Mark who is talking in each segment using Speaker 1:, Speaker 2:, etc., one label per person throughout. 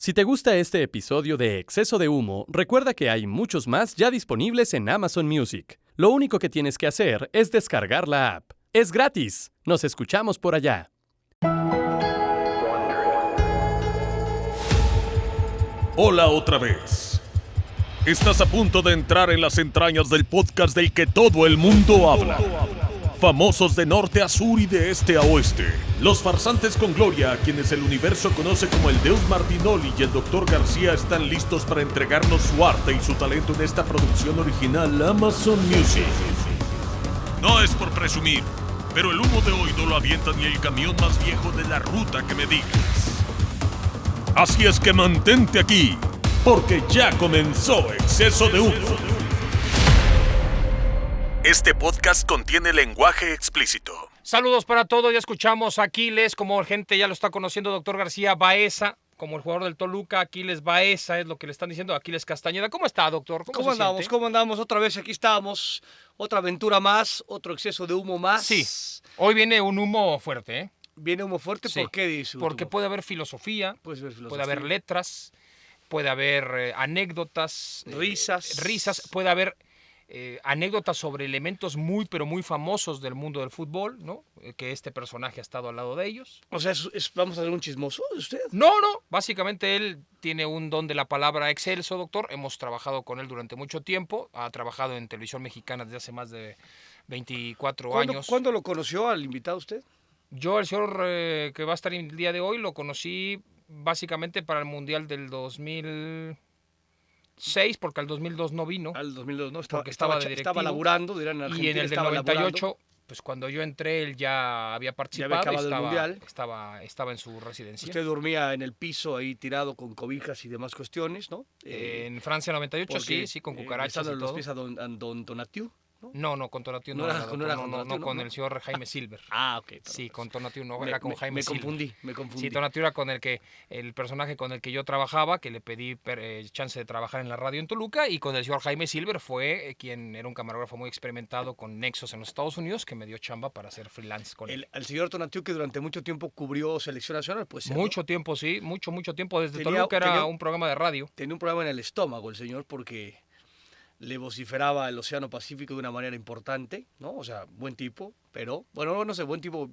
Speaker 1: Si te gusta este episodio de Exceso de Humo, recuerda que hay muchos más ya disponibles en Amazon Music. Lo único que tienes que hacer es descargar la app. ¡Es gratis! Nos escuchamos por allá.
Speaker 2: Hola otra vez. Estás a punto de entrar en las entrañas del podcast del que todo el mundo habla. Famosos de norte a sur y de este a oeste. Los farsantes con gloria, a quienes el universo conoce como el Deus Martinoli y el Dr. García, están listos para entregarnos su arte y su talento en esta producción original Amazon Music. No es por presumir, pero el humo de hoy no lo avienta ni el camión más viejo de la ruta que me digas. Así es que mantente aquí, porque ya comenzó Exceso de Humo. Este podcast contiene lenguaje explícito.
Speaker 3: Saludos para todos, ya escuchamos a Aquiles, como gente ya lo está conociendo, Dr. García Baeza, como el jugador del Toluca, Aquiles Baeza, es lo que le están diciendo a Aquiles Castañeda. ¿Cómo está, doctor?
Speaker 4: ¿Cómo andamos? ¿Cómo andamos? Otra vez aquí estamos, otra aventura más, otro exceso de humo más.
Speaker 3: Sí, hoy viene un humo fuerte, ¿eh?
Speaker 4: ¿Viene humo fuerte?
Speaker 3: Sí,
Speaker 4: ¿Por qué dice?
Speaker 3: Porque puede haber filosofía, puede haber letras, puede haber anécdotas, risas, puede haber anécdotas sobre elementos muy, pero muy famosos del mundo del fútbol, ¿no? Que este personaje ha estado al lado de ellos.
Speaker 4: O sea, ¿vamos a hacer un chismoso de usted?
Speaker 3: No, básicamente él tiene un don de la palabra excelso, doctor. Hemos trabajado con él durante mucho tiempo, ha trabajado en televisión mexicana desde hace más de 24 años.
Speaker 4: ¿Cuándo lo conoció al invitado usted?
Speaker 3: Yo, el señor que va a estar el día de hoy, lo conocí básicamente para el Mundial del 2006, porque al 2002 no vino.
Speaker 4: Al 2002 no,
Speaker 3: estaba
Speaker 4: laburando, dirán en Argentina.
Speaker 3: Y en el del 98, pues cuando yo entré, él ya había participado,
Speaker 4: ya había acabado el Mundial.
Speaker 3: Estaba en su residencia.
Speaker 4: Usted dormía en el piso ahí tirado con cobijas y demás cuestiones, ¿no?
Speaker 3: En Francia 98, sí, con cucarachas y todo.
Speaker 4: los pies a don Tonatiu.
Speaker 3: No, con Tonatiu no, con el señor Jaime Silver.
Speaker 4: Ah, ok.
Speaker 3: Sí, con Tonatiu no, era con Jaime Silver.
Speaker 4: Me confundí.
Speaker 3: Sí, Tonatiu era con el personaje con el que yo trabajaba, que le pedí chance de trabajar en la radio en Toluca, y con el señor Jaime Silver fue quien era un camarógrafo muy experimentado con nexos en los Estados Unidos, que me dio chamba para hacer freelance con él.
Speaker 4: El señor Tonatiu, que durante mucho tiempo cubrió Selección Nacional, pues.
Speaker 3: Mucho tiempo, sí, mucho tiempo. Desde Toluca era un programa de radio.
Speaker 4: Tenía un programa en el estómago el señor, porque le vociferaba el Océano Pacífico de una manera importante, ¿no? O sea, buen tipo, pero, bueno, no sé, buen tipo,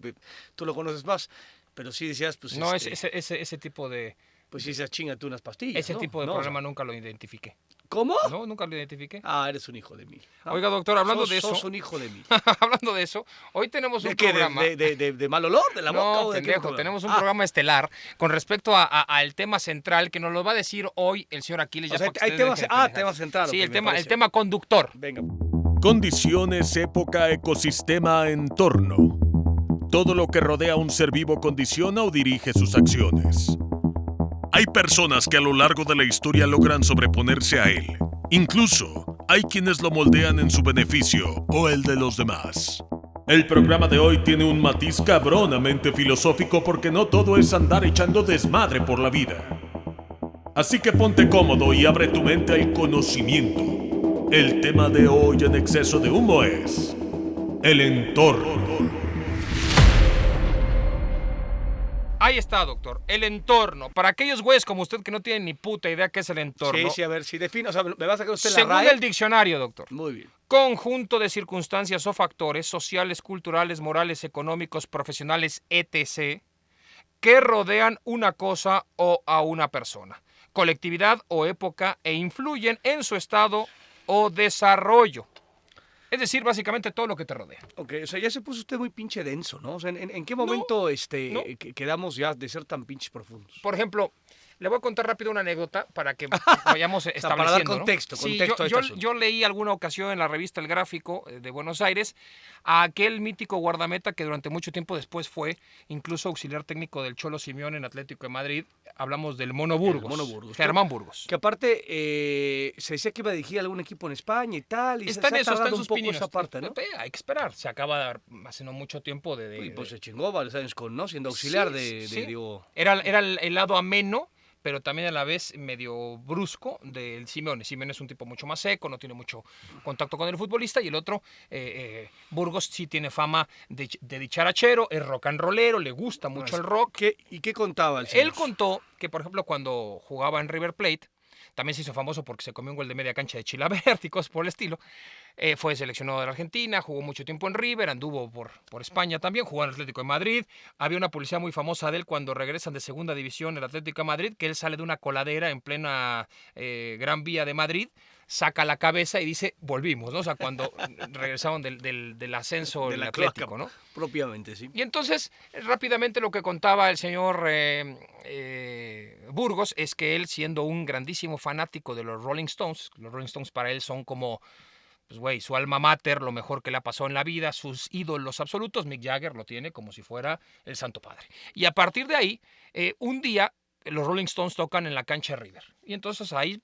Speaker 4: tú lo conoces más, pero sí decías, pues.
Speaker 3: No, ese tipo de.
Speaker 4: Pues sí, se chingate unas pastillas.
Speaker 3: Ese tipo de programa nunca lo identifiqué.
Speaker 4: ¿Cómo?
Speaker 3: No, nunca lo identifiqué.
Speaker 4: Ah, eres un hijo de mí. ¿No?
Speaker 3: Oiga, doctor, hablando de eso.
Speaker 4: Sos un hijo de mí.
Speaker 3: Hablando de eso, hoy tenemos un programa.
Speaker 4: ¿De mal olor? ¿De la boca?
Speaker 3: No,
Speaker 4: o de
Speaker 3: pendejo, tenemos un programa estelar con respecto al tema central que nos lo va a decir hoy el señor Aquiles.
Speaker 4: O sea, hay tema central.
Speaker 3: Sí, okay, el tema conductor.
Speaker 4: Venga.
Speaker 2: Condiciones, época, ecosistema, entorno. Todo lo que rodea a un ser vivo condiciona o dirige sus acciones. Hay personas que a lo largo de la historia logran sobreponerse a él. Incluso, hay quienes lo moldean en su beneficio o el de los demás. El programa de hoy tiene un matiz cabronamente filosófico porque no todo es andar echando desmadre por la vida. Así que ponte cómodo y abre tu mente al conocimiento. El tema de hoy en Exceso de Humo es el entorno.
Speaker 3: Ahí está, doctor. El entorno. Para aquellos güeyes como usted que no tienen ni puta idea qué es el entorno.
Speaker 4: Sí, a ver, si define, o sea, me va a sacar usted
Speaker 3: según
Speaker 4: la RAE.
Speaker 3: el diccionario, doctor.
Speaker 4: Muy bien.
Speaker 3: Conjunto de circunstancias o factores sociales, culturales, morales, económicos, profesionales, etc., que rodean una cosa o a una persona, colectividad o época e influyen en su estado o desarrollo. Es decir, básicamente todo lo que te rodea.
Speaker 4: Ok, o sea, ya se puso usted muy pinche denso, ¿no? O sea, ¿en qué momento quedamos ya de ser tan pinches profundos?
Speaker 3: Por ejemplo, le voy a contar rápido una anécdota para que vayamos estableciendo,
Speaker 4: para dar contexto,
Speaker 3: ¿no?
Speaker 4: contexto a este asunto.
Speaker 3: Yo leí alguna ocasión en la revista El Gráfico de Buenos Aires a aquel mítico guardameta que durante mucho tiempo después fue incluso auxiliar técnico del Cholo Simeone en Atlético de Madrid. Hablamos del Mono Burgos. Germán Burgos.
Speaker 4: Que aparte se decía que iba a dirigir algún equipo en España y tal. Y
Speaker 3: está en eso, está en sus
Speaker 4: pininos. Esa parte, ¿no?
Speaker 3: Hay que esperar. Se acaba de dar hace no mucho tiempo de
Speaker 4: pues se chingó varios años siendo auxiliar
Speaker 3: sí.
Speaker 4: Digo.
Speaker 3: Era el lado ameno, pero también a la vez medio brusco del Simeone. Simeone es un tipo mucho más seco, no tiene mucho contacto con el futbolista, y el otro, Burgos, sí tiene fama de dicharachero, es rock and rollero, le gusta mucho el rock.
Speaker 4: ¿Y qué contaba el señor?
Speaker 3: Él contó que, por ejemplo, cuando jugaba en River Plate, también se hizo famoso porque se comió un gol de media cancha de Chilavert y cosas por el estilo. Fue seleccionado de la Argentina, jugó mucho tiempo en River, anduvo por España también, jugó en el Atlético de Madrid. Había una publicidad muy famosa de él cuando regresan de segunda división el Atlético de Madrid, que él sale de una coladera en plena Gran Vía de Madrid, saca la cabeza y dice, volvimos, ¿no? O sea, cuando regresaron del ascenso del Atlético, cloaca, ¿no?
Speaker 4: Propiamente, sí.
Speaker 3: Y entonces, rápidamente lo que contaba el señor Burgos es que él, siendo un grandísimo fanático de los Rolling Stones para él son como, pues güey, su alma mater, lo mejor que le ha pasado en la vida, sus ídolos absolutos. Mick Jagger lo tiene como si fuera el Santo Padre. Y a partir de ahí, un día, los Rolling Stones tocan en la cancha de River. Y entonces ahí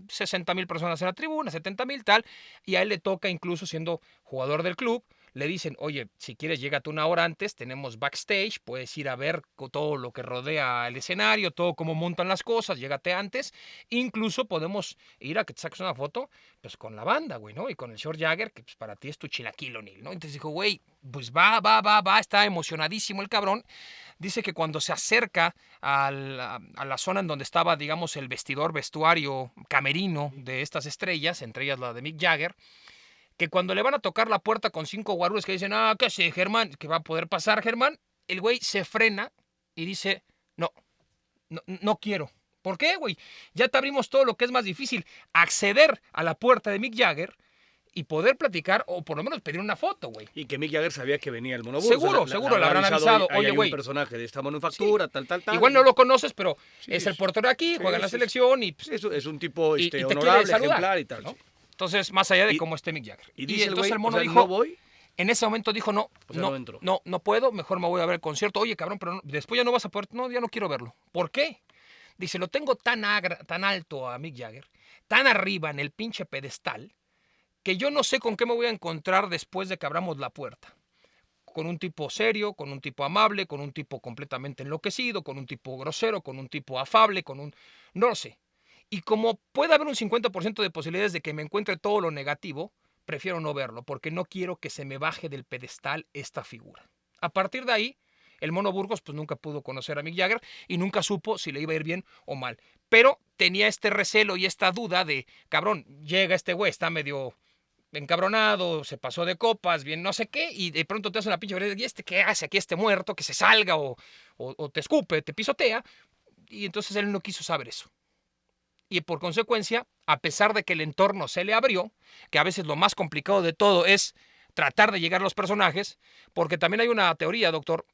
Speaker 3: 60,000 personas en la tribuna, 70,000 tal, y a él le toca, incluso siendo jugador del club, le dicen, oye, si quieres llégate una hora antes, tenemos backstage, puedes ir a ver todo lo que rodea el escenario, todo cómo montan las cosas, llégate antes, incluso podemos ir a que te saques una foto, pues con la banda, güey, ¿no? Y con el señor Jagger, que pues para ti es tu chilaquil O'Neal, ¿no? Entonces dijo, güey, pues va, está emocionadísimo el cabrón. Dice que cuando se acerca a la zona en donde estaba, digamos, el vestuario camerino de estas estrellas, entre ellas la de Mick Jagger, que cuando le van a tocar la puerta con 5 guaruras que dicen, ¿qué sé, Germán? ¿Qué va a poder pasar, Germán? El güey se frena y dice, no quiero. ¿Por qué, güey? Ya te abrimos todo lo que es más difícil, acceder a la puerta de Mick Jagger y poder platicar o por lo menos pedir una foto, güey.
Speaker 4: Y que Mick Jagger sabía que venía el Mono Burgos.
Speaker 3: Seguro, le habrán avisado. Oye, güey.
Speaker 4: Un personaje de esta manufactura, sí. tal.
Speaker 3: Igual no lo conoces, pero es el portero de aquí, juega en la selección y...
Speaker 4: Pues, es un tipo
Speaker 3: honorable,
Speaker 4: ejemplar y tal.
Speaker 3: ¿no? Entonces, más allá de cómo esté Mick Jagger.
Speaker 4: Y dice
Speaker 3: entonces el mono dijo,
Speaker 4: ¿no voy?
Speaker 3: En ese momento dijo, no puedo, mejor me voy a ver el concierto. Oye, cabrón, pero después ya no vas a poder, ya no quiero verlo. ¿Por qué? Dice, lo tengo tan alto a Mick Jagger, tan arriba en el pinche pedestal, que yo no sé con qué me voy a encontrar después de que abramos la puerta. Con un tipo serio, con un tipo amable, con un tipo completamente enloquecido, con un tipo grosero, con un tipo afable, no lo sé. Y como puede haber un 50% de posibilidades de que me encuentre todo lo negativo, prefiero no verlo, porque no quiero que se me baje del pedestal esta figura. A partir de ahí, el Mono Burgos pues nunca pudo conocer a Mick Jagger y nunca supo si le iba a ir bien o mal. Pero tenía este recelo y esta duda de, cabrón, llega este güey, está medio encabronado, se pasó de copas, bien no sé qué, y de pronto te hace una pinche vereda, ¿y este qué hace aquí, este muerto? Que se salga o te escupe, te pisotea. Y entonces él no quiso saber eso. Y por consecuencia, a pesar de que el entorno se le abrió, que a veces lo más complicado de todo es tratar de llegar a los personajes, porque también hay una teoría, doctor.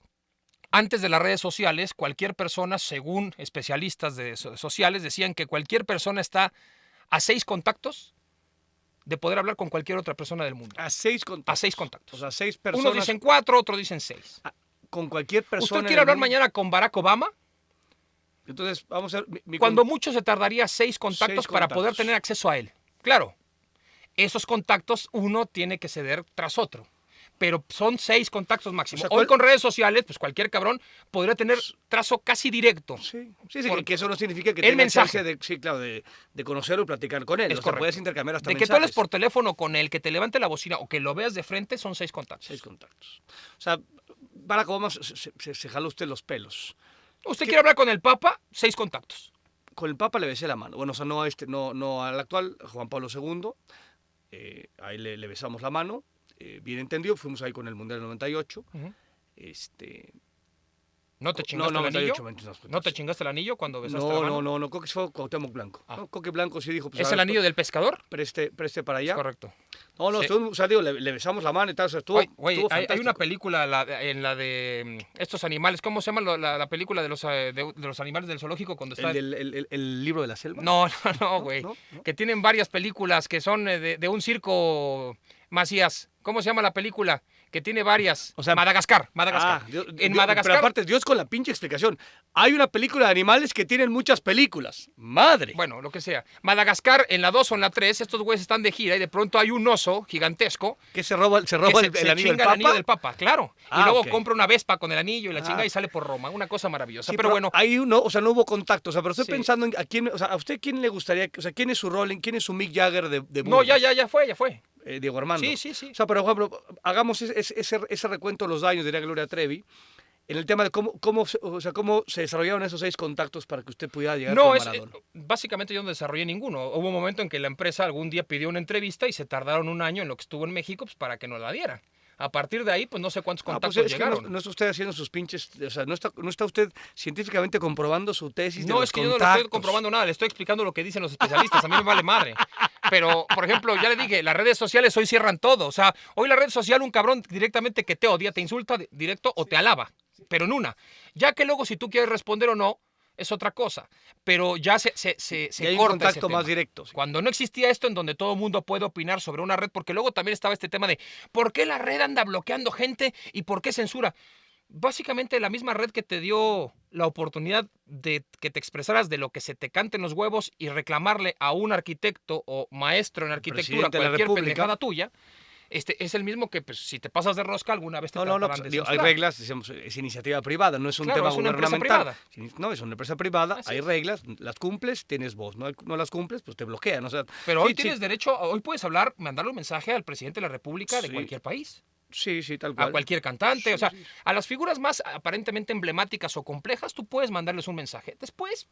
Speaker 3: Antes de las redes sociales, cualquier persona, según especialistas sociales, decían que cualquier persona está a 6 contactos de poder hablar con cualquier otra persona del mundo.
Speaker 4: A 6 contactos.
Speaker 3: A 6 contactos.
Speaker 4: O sea, 6 personas.
Speaker 3: Unos dicen 4, otros dicen 6.
Speaker 4: Con cualquier persona.
Speaker 3: ¿Usted quiere hablar mañana con Barack Obama?
Speaker 4: Entonces, vamos a ver...
Speaker 3: Cuando mucho se tardaría 6 contactos para poder tener acceso a él. Claro, esos contactos uno tiene que ceder tras otro. Pero son 6 contactos máximo. O sea, hoy con redes sociales, pues cualquier cabrón podría tener trazo casi directo.
Speaker 4: Sí, que eso no significa que tenga chance de conocerlo y platicar con él.
Speaker 3: Es correcto.
Speaker 4: Puedes intercambiar hasta
Speaker 3: mensajes. De que tú hables por teléfono con él, que te levante la bocina o que lo veas de frente, son 6 contactos.
Speaker 4: 6 contactos. O sea, Barack Obama se jaló usted los pelos.
Speaker 3: ¿Usted quiere hablar con el Papa? 6 contactos.
Speaker 4: Con el Papa le besé la mano. Bueno, o sea, no al actual, Juan Pablo II. Ahí le besamos la mano. Bien entendido, fuimos ahí con el Mundial del 98.
Speaker 3: ¿No te chingaste el anillo? ¿No te chingaste el anillo cuando besaste la mano?
Speaker 4: No, creo que fue Cuauhtémoc Blanco. ¿No? Coque Blanco sí dijo... Pues,
Speaker 3: ¿Es el anillo del pescador?
Speaker 4: Preste para allá.
Speaker 3: Es correcto.
Speaker 4: No, sí. O sea, digo, le besamos la mano y tal. O sea, estuvo
Speaker 3: hay una película en la de estos animales. ¿Cómo se llama la película de los animales del zoológico? Cuando está
Speaker 4: ¿El libro de la selva?
Speaker 3: No, güey. ¿No? Que tienen varias películas que son de un circo Macías. ¿Cómo se llama la película? que tiene varias.
Speaker 4: O sea,
Speaker 3: Madagascar. Madagascar.
Speaker 4: Pero aparte, Dios con la pinche explicación. Hay una película de animales que tienen muchas películas. ¡Madre!
Speaker 3: Bueno, lo que sea. Madagascar, en la 2 o en la 3, estos güeyes están de gira y de pronto hay un oso gigantesco.
Speaker 4: Que se roba
Speaker 3: que
Speaker 4: el anillo del
Speaker 3: chinga el
Speaker 4: Papa.
Speaker 3: anillo del Papa, claro. Y
Speaker 4: Ah,
Speaker 3: luego
Speaker 4: ok.
Speaker 3: compra una Vespa con el anillo y la chinga
Speaker 4: Ah.
Speaker 3: y sale por Roma. Una cosa maravillosa.
Speaker 4: Sí,
Speaker 3: pero bueno,
Speaker 4: ahí no hubo contacto. O sea, pero estoy
Speaker 3: Sí.
Speaker 4: pensando en a quién, o sea, a usted quién le gustaría, o sea, quién es su rol, quién es su Mick Jagger de
Speaker 3: no,
Speaker 4: Burgos?
Speaker 3: ya fue.
Speaker 4: Diego Armando.
Speaker 3: Sí.
Speaker 4: O sea, por ejemplo, hagamos ese recuento de los daños, diría Gloria Trevi, en el tema de cómo se desarrollaron esos 6 contactos para que usted pudiera llegar
Speaker 3: No,
Speaker 4: con Maradona.
Speaker 3: básicamente yo no desarrollé ninguno. Hubo un momento en que la empresa algún día pidió una entrevista y se tardaron un año en lo que estuvo en México pues, para que nos la dieran. A partir de ahí, pues no sé cuántos
Speaker 4: Ah, pues
Speaker 3: contactos
Speaker 4: es que
Speaker 3: llegaron.
Speaker 4: no está usted haciendo sus pinches, o sea, no está usted científicamente comprobando su tesis de
Speaker 3: No,
Speaker 4: los
Speaker 3: es que yo no le
Speaker 4: contactos.
Speaker 3: estoy comprobando nada, le estoy explicando lo que dicen los especialistas, a mí me vale madre. Pero, por ejemplo, ya le dije, las redes sociales hoy cierran todo. O sea, hoy la red social, un cabrón directamente que te odia, te insulta directo o te alaba. Pero en una. Ya que luego si tú quieres responder o no, es otra cosa. Pero ya se
Speaker 4: Y hay un
Speaker 3: corta ese
Speaker 4: contacto
Speaker 3: tema.
Speaker 4: más directo. Sí.
Speaker 3: Cuando no existía esto en donde todo el mundo puede opinar sobre una red, porque luego también estaba este tema de ¿por qué la red anda bloqueando gente y por qué censura? Básicamente la misma red que te dio la oportunidad de que te expresaras de lo que se te cante en los huevos y reclamarle a un arquitecto o maestro en arquitectura
Speaker 4: presidente de la
Speaker 3: cualquier
Speaker 4: República.
Speaker 3: pendejada tuya, es el mismo que pues, si te pasas de rosca alguna vez te
Speaker 4: No,
Speaker 3: tratarán
Speaker 4: pues,
Speaker 3: de
Speaker 4: digo, hay
Speaker 3: censurar.
Speaker 4: reglas, decíamos, es iniciativa privada, no es un
Speaker 3: Claro,
Speaker 4: tema
Speaker 3: es una empresa
Speaker 4: gubernamental.
Speaker 3: privada.
Speaker 4: No, es una empresa privada,
Speaker 3: Así
Speaker 4: hay
Speaker 3: es.
Speaker 4: reglas, las cumples, tienes voz, no las cumples, pues te bloquean. O sea,
Speaker 3: Pero
Speaker 4: sí,
Speaker 3: hoy tienes derecho, hoy puedes hablar, mandarle un mensaje al presidente de la República de
Speaker 4: Sí.
Speaker 3: cualquier país.
Speaker 4: Sí, tal cual.
Speaker 3: A cualquier cantante, o sea, a las figuras más aparentemente emblemáticas o complejas, tú puedes mandarles un mensaje. Después,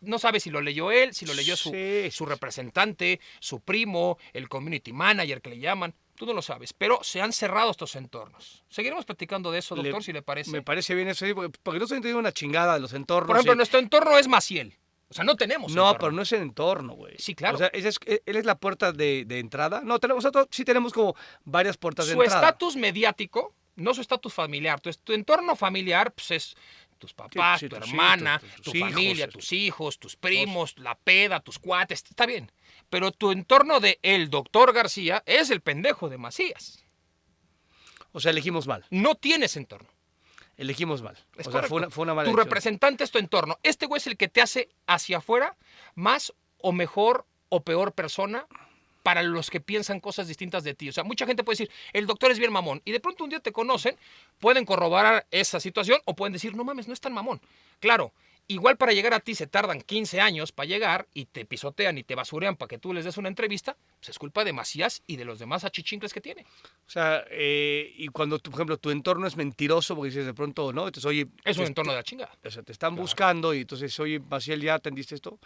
Speaker 3: no sabes si lo leyó él, si lo leyó
Speaker 4: Sí.
Speaker 3: su representante, su primo, el community manager que le llaman. Tú no lo sabes, pero se han cerrado estos entornos. Seguiremos platicando de eso, doctor, si le parece.
Speaker 4: Me parece bien eso, sí, porque no estoy entendiendo una chingada de los entornos.
Speaker 3: Por ejemplo,
Speaker 4: sí.
Speaker 3: nuestro entorno es Maciel. O sea, no tenemos
Speaker 4: No,
Speaker 3: entorno.
Speaker 4: pero no es el entorno, güey.
Speaker 3: Sí, claro.
Speaker 4: O sea, él es la puerta de entrada. No, sí tenemos como varias puertas de
Speaker 3: Su
Speaker 4: entrada.
Speaker 3: estatus mediático, no su estatus familiar. Tu entorno familiar pues, es tus papás,
Speaker 4: Sí,
Speaker 3: tu
Speaker 4: tus
Speaker 3: hermana,
Speaker 4: hijos,
Speaker 3: tu
Speaker 4: tus hijos,
Speaker 3: familia,
Speaker 4: este,
Speaker 3: tus hijos, tus primos, la peda, tus cuates. Está bien. Pero tu entorno de el doctor García es el pendejo de Macías.
Speaker 4: O sea, elegimos mal.
Speaker 3: No tienes entorno.
Speaker 4: Elegimos mal.
Speaker 3: Es
Speaker 4: O sea,
Speaker 3: correcto.
Speaker 4: fue una mala
Speaker 3: Tu
Speaker 4: elección.
Speaker 3: representante es tu entorno. Este güey es el que te hace hacia afuera más o mejor o peor persona para los que piensan cosas distintas de ti. O sea, mucha gente puede decir, el doctor es bien mamón. Y de pronto un día te conocen, pueden corroborar esa situación o pueden decir, no mames, no es tan mamón. Claro, igual para llegar a ti se tardan 15 años para llegar y te pisotean y te basurean para que tú les des una entrevista, pues es culpa de Macías y de los demás achichincles que tiene.
Speaker 4: O sea, y cuando, por ejemplo, tu entorno es mentiroso, porque dices de pronto, ¿no? Entonces, oye,
Speaker 3: Es un entorno de la chingada.
Speaker 4: o sea, te están buscando y entonces, oye, Maciel, ¿ya atendiste esto?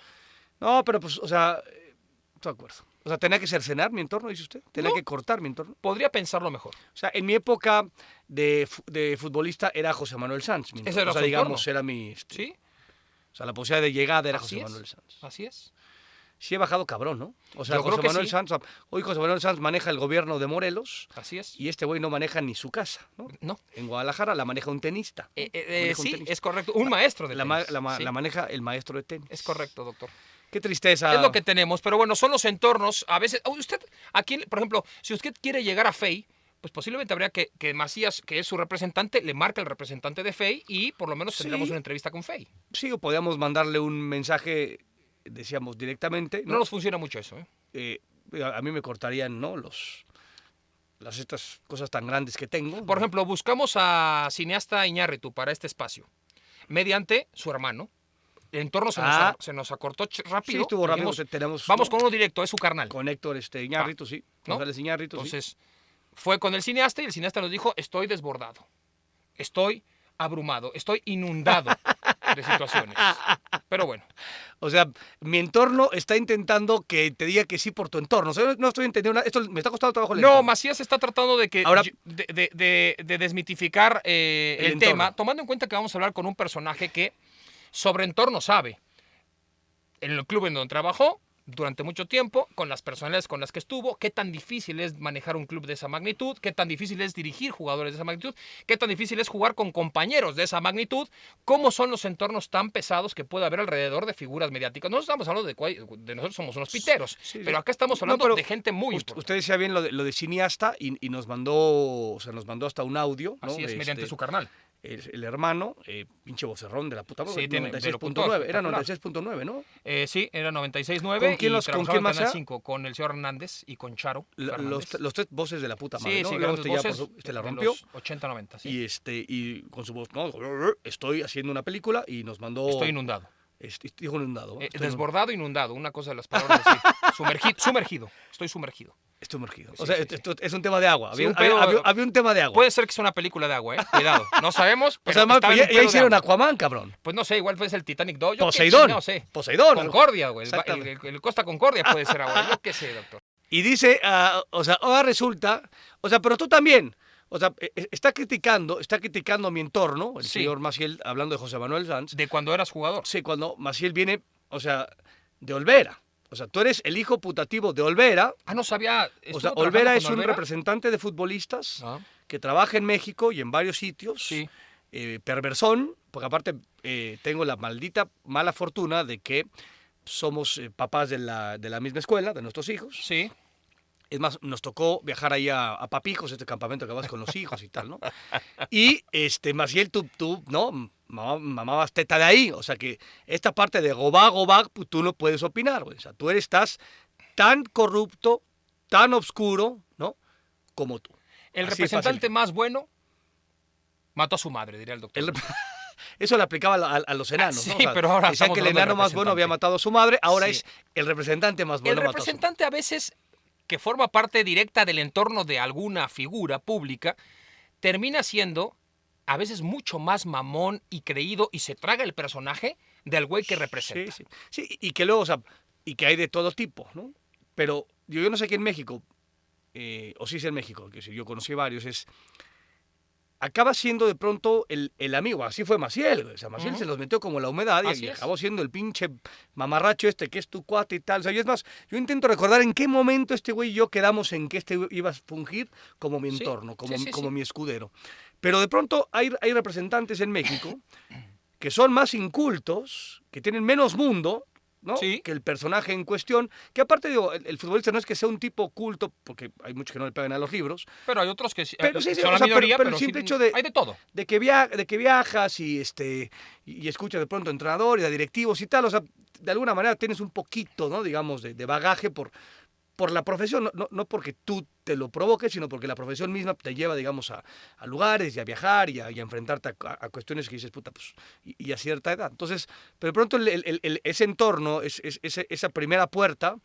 Speaker 4: No, pero pues, o sea, estoy de acuerdo. O sea, tenía que cercenar mi entorno, dice usted. Tenía
Speaker 3: No.
Speaker 4: que cortar mi entorno.
Speaker 3: Podría pensarlo mejor.
Speaker 4: O sea, en mi época de futbolista era José Manuel Sanz. Mi
Speaker 3: Ese
Speaker 4: entorno.
Speaker 3: era
Speaker 4: O sea,
Speaker 3: su
Speaker 4: digamos,
Speaker 3: entorno.
Speaker 4: era mi...
Speaker 3: ¿Sí?
Speaker 4: O sea, la posibilidad de llegada era
Speaker 3: Así
Speaker 4: José
Speaker 3: es.
Speaker 4: Manuel Sanz.
Speaker 3: Así es.
Speaker 4: Sí he bajado cabrón, ¿no? O sea,
Speaker 3: Yo creo
Speaker 4: José
Speaker 3: que
Speaker 4: Manuel
Speaker 3: sí.
Speaker 4: Sanz, o sea, hoy José Manuel Sanz maneja el gobierno de Morelos
Speaker 3: Así es.
Speaker 4: y este güey no maneja ni su casa, ¿no?
Speaker 3: No.
Speaker 4: En Guadalajara la maneja un tenista. ¿no? Maneja un
Speaker 3: Sí,
Speaker 4: tenista.
Speaker 3: es correcto. Un maestro de
Speaker 4: La
Speaker 3: tenis. Sí,
Speaker 4: maneja el maestro de tenis.
Speaker 3: es correcto, doctor.
Speaker 4: Qué tristeza.
Speaker 3: Es lo que tenemos, pero bueno, son los entornos. A veces, usted, aquí, por ejemplo, si usted quiere llegar a FEI, pues posiblemente habría que Macías, que es su representante, le marque al representante de FEI y por lo menos
Speaker 4: Sí.
Speaker 3: tendremos una entrevista con FEI.
Speaker 4: Sí, o podíamos mandarle un mensaje, decíamos, directamente.
Speaker 3: No nos funciona mucho eso, ¿eh?
Speaker 4: A mí me cortarían, ¿no? Estas cosas tan grandes que tengo.
Speaker 3: Por ejemplo, buscamos a cineasta Iñárritu para este espacio, mediante su hermano. El entorno se nos acortó rápido.
Speaker 4: Sí, estuvo rápido.
Speaker 3: Dijimos,
Speaker 4: Tenemos,
Speaker 3: vamos
Speaker 4: ¿no?
Speaker 3: con uno directo, es su carnal.
Speaker 4: Con Héctor Iñárritu, sí.
Speaker 3: ¿no?
Speaker 4: González Iñárritu, sí.
Speaker 3: Entonces, fue con el cineasta y el cineasta nos dijo, estoy desbordado, estoy abrumado, estoy inundado de situaciones. Pero bueno,
Speaker 4: O sea, mi entorno está intentando que te diga que sí por tu entorno. O sea, no estoy entendiendo nada. Esto me está costando trabajo el
Speaker 3: no,
Speaker 4: entorno.
Speaker 3: Macías está tratando de que
Speaker 4: Ahora-
Speaker 3: de desmitificar el
Speaker 4: entorno.
Speaker 3: tema, tomando en cuenta que vamos a hablar con un personaje que sobre entorno sabe. En el club en donde trabajó, durante mucho tiempo, con las personalidades con las que estuvo, qué tan difícil es manejar un club de esa magnitud, qué tan difícil es dirigir jugadores de esa magnitud, qué tan difícil es jugar con compañeros de esa magnitud, cómo son los entornos tan pesados que puede haber alrededor de figuras mediáticas. No estamos hablando de nosotros somos unos piteros,
Speaker 4: Sí,
Speaker 3: pero acá estamos hablando
Speaker 4: pero
Speaker 3: de gente muy importante.
Speaker 4: Usted decía bien lo de cineasta y nos mandó, o sea, nos mandó hasta un audio, ¿no?
Speaker 3: Así es,
Speaker 4: De
Speaker 3: mediante su carnal.
Speaker 4: el hermano, pinche vocerrón de la puta madre,
Speaker 3: Sí, tiene
Speaker 4: 96.9, era
Speaker 3: espectacular.
Speaker 4: 96.9, ¿no?
Speaker 3: Sí, era 96.9
Speaker 4: ¿Con quién
Speaker 3: y
Speaker 4: los- con
Speaker 3: trabajaba
Speaker 4: quién
Speaker 3: en
Speaker 4: más
Speaker 3: Canal
Speaker 4: era?
Speaker 3: 5 con el señor Hernández y con Charo
Speaker 4: Los
Speaker 3: Fernández.
Speaker 4: tres voces de la puta madre,
Speaker 3: Sí,
Speaker 4: ¿no?
Speaker 3: sí,
Speaker 4: Luego
Speaker 3: grandes
Speaker 4: ya
Speaker 3: voces
Speaker 4: pasó, la
Speaker 3: de
Speaker 4: rompió.
Speaker 3: los 80-90, sí.
Speaker 4: Y con su voz, no, estoy haciendo una película y nos mandó...
Speaker 3: Estoy inundado.
Speaker 4: Dijo inundado. ¿no?
Speaker 3: Desbordado, inundado, una cosa de las palabras así. Sumergido, estoy sumergido.
Speaker 4: Estoy sumergido.
Speaker 3: Sí,
Speaker 4: O sea,
Speaker 3: sí, sí.
Speaker 4: esto es un tema de agua.
Speaker 3: Sí,
Speaker 4: Había,
Speaker 3: un pedo-
Speaker 4: había un tema de agua.
Speaker 3: Puede ser que sea una película de agua, cuidado. No sabemos,
Speaker 4: o
Speaker 3: pero
Speaker 4: sea, además,
Speaker 3: estaba en
Speaker 4: ya,
Speaker 3: un
Speaker 4: ya
Speaker 3: pedo de
Speaker 4: hicieron
Speaker 3: agua.
Speaker 4: Aquaman, cabrón.
Speaker 3: Pues no sé, igual fue el Titanic 2. Yo qué
Speaker 4: Poseidón.
Speaker 3: chingado sé.
Speaker 4: Poseidón.
Speaker 3: Concordia, güey.
Speaker 4: Exactamente.
Speaker 3: El Costa Concordia puede ser agua. Yo qué sé, doctor.
Speaker 4: Y dice, o sea, ahora resulta, o sea, pero tú también, o sea, está criticando mi entorno, el
Speaker 3: Sí.
Speaker 4: señor Maciel, hablando de José Manuel Sanz.
Speaker 3: De cuando eras jugador.
Speaker 4: Sí, cuando Maciel viene, o sea, de Olvera. O sea, tú eres el hijo putativo de Olvera.
Speaker 3: Ah, no sabía.
Speaker 4: O
Speaker 3: ¿Estuvo
Speaker 4: sea,
Speaker 3: trabajando
Speaker 4: Olvera
Speaker 3: con
Speaker 4: es un
Speaker 3: Olvera?
Speaker 4: representante de futbolistas
Speaker 3: Ah,
Speaker 4: que trabaja en México y en varios sitios.
Speaker 3: sí.
Speaker 4: Perversón, porque aparte tengo la maldita mala fortuna de que somos papás de la misma escuela, de nuestros hijos.
Speaker 3: Sí.
Speaker 4: Es más, nos tocó viajar ahí a Papijos, este campamento que vas con los hijos y tal, ¿no? Y Maciel, tú, ¿no? Mamabas teta de ahí. O sea que esta parte de Gobá, pues, tú no puedes opinar, güey. O sea, tú estás tan corrupto, tan oscuro, ¿no? Como tú.
Speaker 3: El
Speaker 4: Así es
Speaker 3: representante
Speaker 4: fácil.
Speaker 3: más bueno mató a su madre, diría el doctor.
Speaker 4: Eso le aplicaba a los enanos, ¿no?
Speaker 3: Sí, pero ahora
Speaker 4: decían
Speaker 3: estamos
Speaker 4: que el
Speaker 3: hablando del
Speaker 4: enano más bueno había
Speaker 3: representante.
Speaker 4: matado a su madre, ahora
Speaker 3: Sí.
Speaker 4: es el representante más bueno
Speaker 3: El
Speaker 4: mató a su madre.
Speaker 3: representante a veces, que forma parte directa del entorno de alguna figura pública, termina siendo a veces mucho más mamón y creído y se traga el personaje del güey que representa.
Speaker 4: Sí, sí. Sí, y que luego, o sea, y que hay de todo tipo, ¿no? Pero yo no sé aquí en México, o sí es en México, que si yo conocí varios, acaba siendo de pronto el amigo. Así fue Maciel, güey. O sea, Maciel
Speaker 3: Ujú.
Speaker 4: se los metió como la humedad
Speaker 3: Así
Speaker 4: y
Speaker 3: es.
Speaker 4: acabó siendo el pinche mamarracho que es tu cuate y tal. O sea, y es más, yo intento recordar en qué momento este güey y yo quedamos en que este güey iba a fungir como mi
Speaker 3: Sí,
Speaker 4: entorno, como,
Speaker 3: sí, sí,
Speaker 4: como
Speaker 3: sí.
Speaker 4: mi escudero. Pero de pronto hay representantes en México que son más incultos, que tienen menos mundo, ¿no?
Speaker 3: Sí.
Speaker 4: Que el personaje en cuestión, que aparte digo, el futbolista no es que sea un tipo culto, porque hay muchos que no le pegan a los libros,
Speaker 3: Pero hay otros que
Speaker 4: Pero sí, sí,
Speaker 3: son
Speaker 4: o
Speaker 3: la
Speaker 4: sea,
Speaker 3: minoría,
Speaker 4: pero el
Speaker 3: pero sí,
Speaker 4: simple hecho de-
Speaker 3: hay de todo.
Speaker 4: de que viajas y escuchas de pronto entrenador y a directivos y tal, o sea, de alguna manera tienes un poquito, ¿no? Digamos, de bagaje por la profesión, no porque tú te lo provoques, sino porque la profesión misma te lleva, digamos, a lugares y a viajar y a enfrentarte a cuestiones que dices, puta, pues, y a cierta edad. Entonces, pero de pronto ese entorno, esa primera puerta,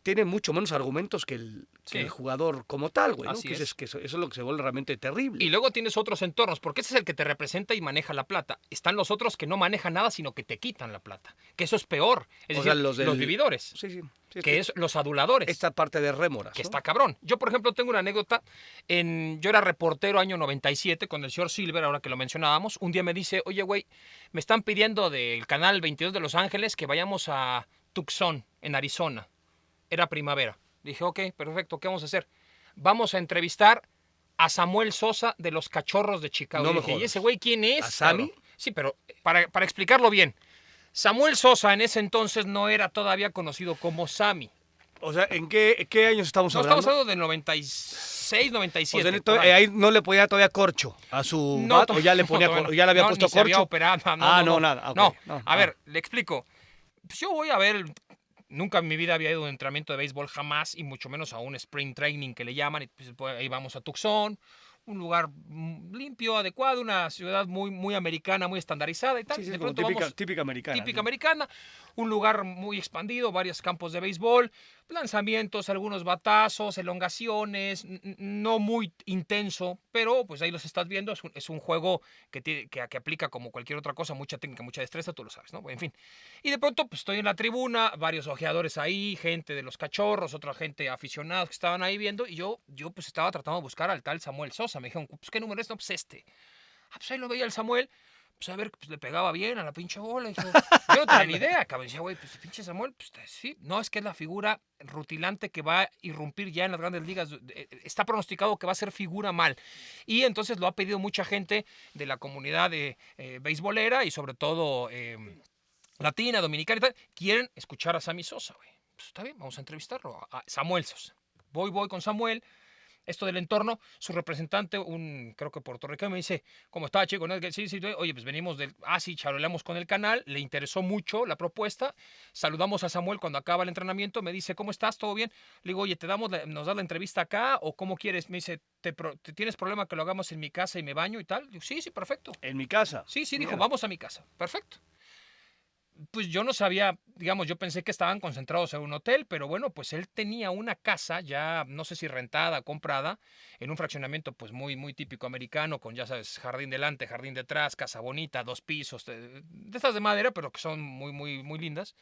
Speaker 4: tiene mucho menos argumentos que el
Speaker 3: Sí.
Speaker 4: jugador como tal, güey, ¿no?
Speaker 3: Así
Speaker 4: Que
Speaker 3: es.
Speaker 4: eso es lo que se vuelve realmente terrible.
Speaker 3: Y luego tienes otros entornos, porque ese es el que te representa y maneja la plata. Están los otros que no manejan nada, sino que te quitan la plata. Que eso es peor. Es
Speaker 4: O
Speaker 3: decir,
Speaker 4: sea, los
Speaker 3: vividores,
Speaker 4: Sí, sí. Sí,
Speaker 3: que es los aduladores.
Speaker 4: esta parte de rémoras.
Speaker 3: Que
Speaker 4: ¿no?
Speaker 3: está cabrón. Yo, por ejemplo, tengo una anécdota. Yo era reportero año 97 con el señor Silver, ahora que lo mencionábamos. Un día me dice, oye, güey, me están pidiendo del canal 22 de Los Ángeles que vayamos a Tucson, en Arizona. Era primavera. Dije, ok, perfecto, ¿qué vamos a hacer? Vamos a entrevistar a Samuel Sosa de los Cachorros de Chicago.
Speaker 4: No
Speaker 3: Y
Speaker 4: me
Speaker 3: dije, ¿y
Speaker 4: jodas.
Speaker 3: ese güey quién es?
Speaker 4: ¿A Sammy?
Speaker 3: cabrón? Sí, pero para explicarlo bien. Samuel Sosa en ese entonces no era todavía conocido como Sammy.
Speaker 4: O sea, ¿en qué años estamos
Speaker 3: No,
Speaker 4: hablando?
Speaker 3: estamos hablando del 96,
Speaker 4: O
Speaker 3: 97.
Speaker 4: sea,
Speaker 3: por ahí.
Speaker 4: ahí no le ponía todavía corcho a su
Speaker 3: No,
Speaker 4: bat, o ya le ponía,
Speaker 3: todavía no.
Speaker 4: o ya le había
Speaker 3: No,
Speaker 4: puesto
Speaker 3: ni se había
Speaker 4: corcho.
Speaker 3: operado,
Speaker 4: Nada. Ok,
Speaker 3: No, a ver, le explico. Pues yo voy a ver, nunca en mi vida había ido a un entrenamiento de béisbol jamás, y mucho menos a un spring training que le llaman, y pues ahí vamos a Tucson, un lugar limpio, adecuado, una ciudad muy, muy americana, muy estandarizada y tal.
Speaker 4: Sí, sí,
Speaker 3: De
Speaker 4: como
Speaker 3: pronto vamos-
Speaker 4: típica americana.
Speaker 3: típica
Speaker 4: ¿no?
Speaker 3: americana, un lugar muy expandido, varios campos de béisbol, lanzamientos, algunos batazos, elongaciones, no muy intenso, pero pues ahí los estás viendo, es un juego que aplica como cualquier otra cosa, mucha técnica, mucha destreza, tú lo sabes, ¿no? En fin. Y de pronto pues estoy en la tribuna, varios ojeadores ahí, gente de los Cachorros, otra gente aficionados que estaban ahí viendo, y yo pues estaba tratando de buscar al tal Samuel Sosa. Me dijeron, pues ¿qué número es? No, pues este. Ah, pues ahí lo veía el Samuel. pues a ver, pues le pegaba bien a la pinche bola. Y yo no tenía ni idea, cabrón. Decía, güey, pues pinche Samuel, pues sí. No, es que es la figura rutilante que va a irrumpir ya en las grandes ligas. Está pronosticado que va a ser figura mal. Y entonces lo ha pedido mucha gente de la comunidad beisbolera y sobre todo latina, dominicana y tal. Quieren escuchar a Sammy Sosa, güey. Pues está bien, vamos a entrevistarlo. A Samuel Sosa. Voy con Samuel. Esto del entorno, su representante, creo que puertorriqueño, me dice, ¿cómo está, chico? ¿No? Sí, oye, pues venimos sí, charoleamos con el canal, le interesó mucho la propuesta, saludamos a Samuel cuando acaba el entrenamiento, me dice, ¿cómo estás? ¿Todo bien? Le digo, oye, ¿nos das la entrevista acá o cómo quieres? Me dice, ¿tienes problema que lo hagamos en mi casa y me baño y tal? Digo, sí, perfecto.
Speaker 4: ¿En mi casa?
Speaker 3: Sí, dijo, vamos a mi casa. Perfecto. Pues yo no sabía, digamos, yo pensé que estaban concentrados en un hotel, pero bueno, pues él tenía una casa ya, no sé si rentada, comprada, en un fraccionamiento pues muy, muy típico americano, con ya sabes, jardín delante, jardín detrás, casa bonita, 2 pisos, de estas de madera, pero que son muy, muy, muy lindas.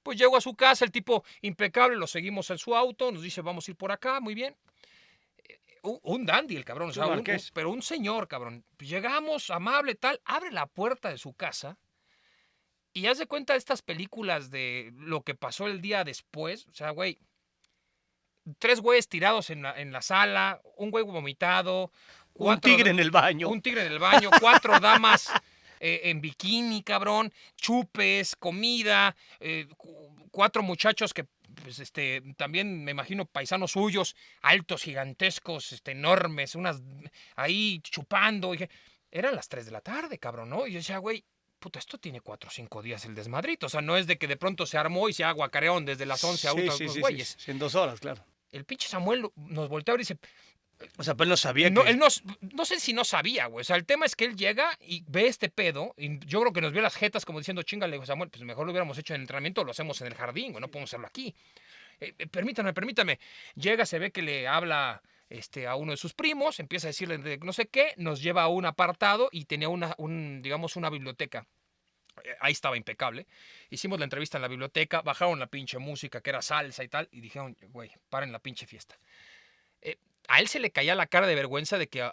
Speaker 3: Pues llego a su casa, el tipo impecable, lo seguimos en su auto, nos dice, vamos a ir por acá, muy bien. Un dandy el cabrón, o sea, pero un señor, cabrón. Llegamos, amable, tal, abre la puerta de su casa. Y haz de cuenta de estas películas de lo que pasó el día después. O sea, güey, 3 güeyes tirados en la sala, un güey vomitado.
Speaker 4: Un tigre en el baño.
Speaker 3: 4 damas en bikini, cabrón. Chupes, comida. 4 muchachos que, pues, también me imagino paisanos suyos, altos, gigantescos, enormes, unas ahí chupando. Eran las 3 de la tarde, cabrón, ¿no? Y yo decía, güey, puta, esto tiene 4 o 5 días el desmadrito. O sea, no es de que de pronto se armó y se aguacareón desde las 11 a otros güeyes.
Speaker 4: Sí, en 2 horas, claro.
Speaker 3: El pinche Samuel nos voltea a ver y dice...
Speaker 4: O sea, pero él no sabía
Speaker 3: que... Él no sé si no sabía, güey. O sea, el tema es que él llega y ve este pedo. Y yo creo que nos vio las jetas como diciendo, chingale, Samuel, pues mejor lo hubiéramos hecho en el entrenamiento o lo hacemos en el jardín, güey. No podemos hacerlo aquí. Permítame. Llega, se ve que le habla... a uno de sus primos, empieza a decirle de no sé qué, nos lleva a un apartado y tenía una biblioteca. Ahí estaba impecable. Hicimos la entrevista en la biblioteca, bajaron la pinche música que era salsa y tal, y dijeron, güey, paren la pinche fiesta. A él se le caía la cara de vergüenza de que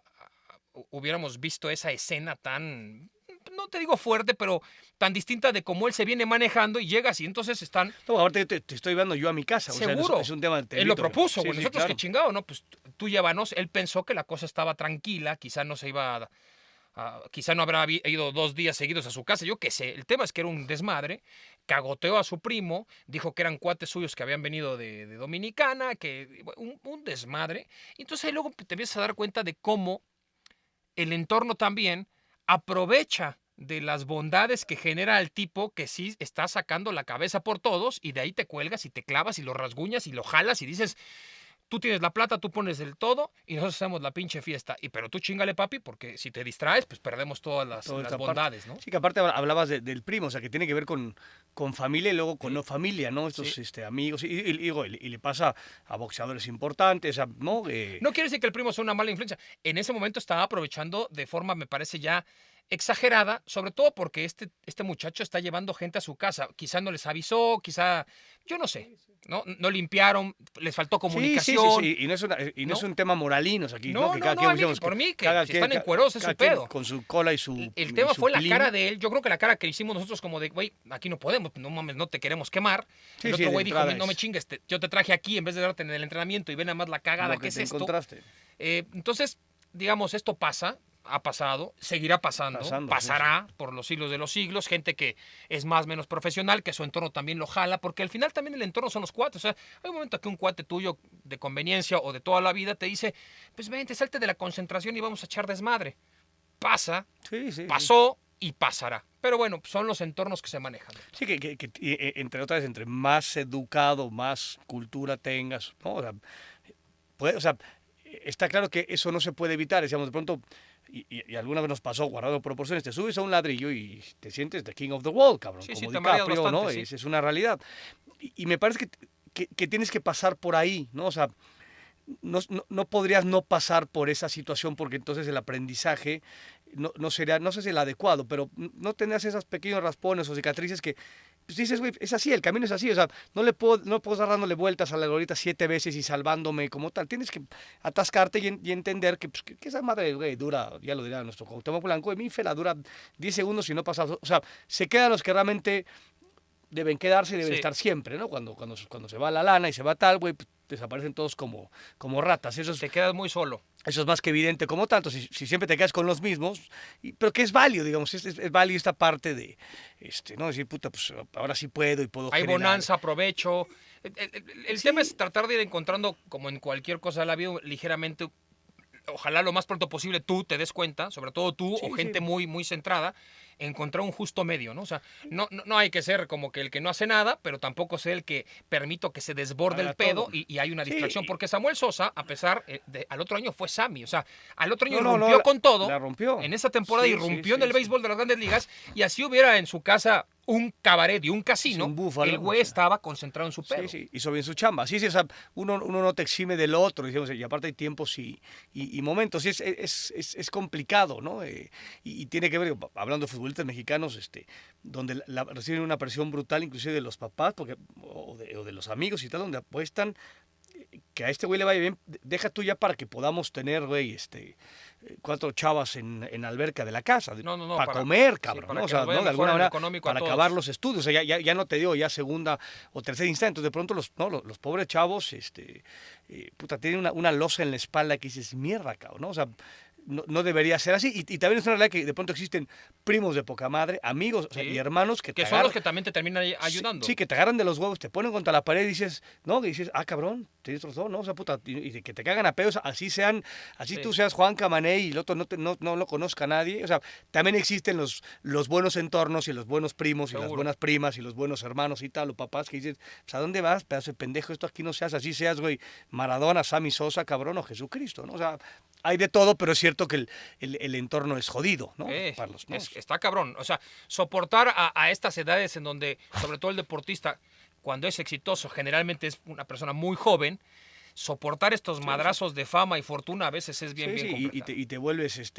Speaker 3: hubiéramos visto esa escena tan... No te digo fuerte, pero tan distinta de cómo él se viene manejando y llegas y entonces están...
Speaker 4: No, ahora te estoy llevando yo a mi casa.
Speaker 3: Seguro.
Speaker 4: O sea, es un tema de
Speaker 3: él lo propuso, güey.
Speaker 4: Sí,
Speaker 3: Nosotros
Speaker 4: claro.
Speaker 3: qué chingado, ¿no? Pues tú llévanos. Él pensó que la cosa estaba tranquila, quizá no se iba quizá no habrá ido 2 días seguidos a su casa, yo qué sé. El tema es que era un desmadre, cagoteó a su primo, dijo que eran cuates suyos que habían venido de Dominicana, que un desmadre. Y entonces ahí luego te empiezas a dar cuenta de cómo el entorno también aprovecha de las bondades que genera el tipo que sí está sacando la cabeza por todos y de ahí te cuelgas y te clavas y lo rasguñas y lo jalas y dices, tú tienes la plata, tú pones el todo y nosotros hacemos la pinche fiesta. Pero tú chingale, papi, porque si te distraes, pues perdemos todas las bondades, ¿no?
Speaker 4: Sí, que aparte hablabas del primo, o sea, que tiene que ver con familia y luego con no familia, ¿no? Estos amigos. Y le pasa a boxeadores importantes, ¿no?
Speaker 3: No quiere decir que el primo sea una mala influencia. En ese momento estaba aprovechando de forma, me parece ya exagerada, sobre todo porque este muchacho está llevando gente a su casa. Quizá no les avisó, quizá, yo no sé, no limpiaron, les faltó comunicación.
Speaker 4: Sí. Y no es un tema moralino, o sea, aquí,
Speaker 3: no, por mí, que si están encuerados es su pedo.
Speaker 4: Con su cola y su...
Speaker 3: El tema fue la cara de él. Yo creo que la cara que hicimos nosotros como de, güey, aquí no podemos, no mames, no te queremos quemar. El otro güey dijo, no me chingues, yo te traje aquí en vez de darte en el entrenamiento y ve nada más la cagada que es esto. Entonces, digamos, esto pasa. Ha pasado, seguirá pasará por los siglos de los siglos, gente que es más o menos profesional, que su entorno también lo jala, porque al final también el entorno son los cuates. O sea, hay un momento que un cuate tuyo de conveniencia o de toda la vida te dice, pues vente, salte de la concentración y vamos a echar desmadre. Pasó y pasará. Pero bueno, son los entornos que se manejan.
Speaker 4: Sí, que entre otras, entre más educado, más cultura tengas, ¿no? O sea, está claro que eso no se puede evitar. Decíamos, de pronto, y alguna vez nos pasó, guardando proporciones, te subes a un ladrillo y te sientes the king of the world, cabrón, como DiCaprio, bastante, ¿no? Sí. Es una realidad. Y me parece que tienes que pasar por ahí, ¿no? O sea, no podrías no pasar por esa situación porque entonces el aprendizaje no sería, no sé si el adecuado, pero no tendrás esos pequeños raspones o cicatrices que pues dices, güey, es así, el camino es así, o sea, no puedo estar dándole vueltas a la glorieta 7 veces y salvándome como tal, tienes que atascarte y entender que, pues, que esa madre, güey, dura, ya lo dirá nuestro Cuauhtémoc Blanco, mi fe la dura 10 segundos y no pasa, o sea, se quedan los que realmente deben quedarse y deben estar siempre, ¿no? Cuando se va la lana y se va tal, güey, pues, desaparecen todos como ratas.
Speaker 3: Te quedas muy solo.
Speaker 4: Eso es más que evidente como tanto, si siempre te quedas con los mismos, pero que es válido, digamos, es válido esta parte de, ¿no? Decir, puta, pues ahora sí puedo y puedo
Speaker 3: Hay
Speaker 4: generar.
Speaker 3: bonanza, aprovecho. El tema es tratar de ir encontrando, como en cualquier cosa de la vida, ligeramente, ojalá lo más pronto posible tú te des cuenta, sobre todo tú o gente muy, muy centrada, encontrar un justo medio, ¿no? O sea, no hay que ser como que el que no hace nada, pero tampoco ser el que permito que se desborde el pedo y hay una distracción. Porque Samuel Sosa, a pesar al otro año fue Sammy. O sea, al otro año rompió con todo.
Speaker 4: La rompió.
Speaker 3: En esa temporada irrumpió en el béisbol de las Grandes Ligas y así hubiera en su casa un cabaret y un casino,
Speaker 4: un búfalo,
Speaker 3: el güey estaba concentrado en su pedo.
Speaker 4: Sí, hizo bien su chamba. Sí, o sea, uno no te exime del otro, digamos, y aparte hay tiempos y momentos. Sí, es complicado, ¿no? Y tiene que ver, hablando de futbolistas mexicanos, donde reciben una presión brutal, inclusive de los papás o de los amigos y tal, donde apuestan que a este güey le vaya bien, deja tú ya para que podamos tener, güey, 4 chavas en alberca de la casa, para comer, cabrón,
Speaker 3: para
Speaker 4: ¿no? O sea, ¿no? De alguna manera, para acabar los estudios, o sea, ya no te digo ya segunda o tercera instancia, entonces de pronto los pobres chavos, puta, tienen una losa en la espalda que dices, mierda, cabrón, ¿no? O sea, no debería ser así. Y también es una realidad que de pronto existen primos de poca madre, amigos y hermanos que
Speaker 3: son los que también te terminan ayudando.
Speaker 4: Sí, que te agarran de los huevos, te ponen contra la pared y dices, cabrón, tienes razón, ¿no? O sea, puta, y que te cagan a pedos, así tú seas Juan Camané y el otro no lo conozca a nadie. O sea, también existen los buenos entornos y los buenos primos y las buenas primas y los buenos hermanos y tal, o papás que dicen, pues, ¿a dónde vas, pedazo de pendejo? Esto aquí no seas, así seas, güey, Maradona, Sammy Sosa, cabrón, o Jesucristo, ¿no? O sea, hay de todo, pero es cierto que el entorno es jodido, ¿no? Para los
Speaker 3: está cabrón. O sea, soportar a estas edades en donde, sobre todo el deportista, cuando es exitoso, generalmente es una persona muy joven, soportar estos madrazos de fama y fortuna a veces es bien complicado.
Speaker 4: Y te vuelves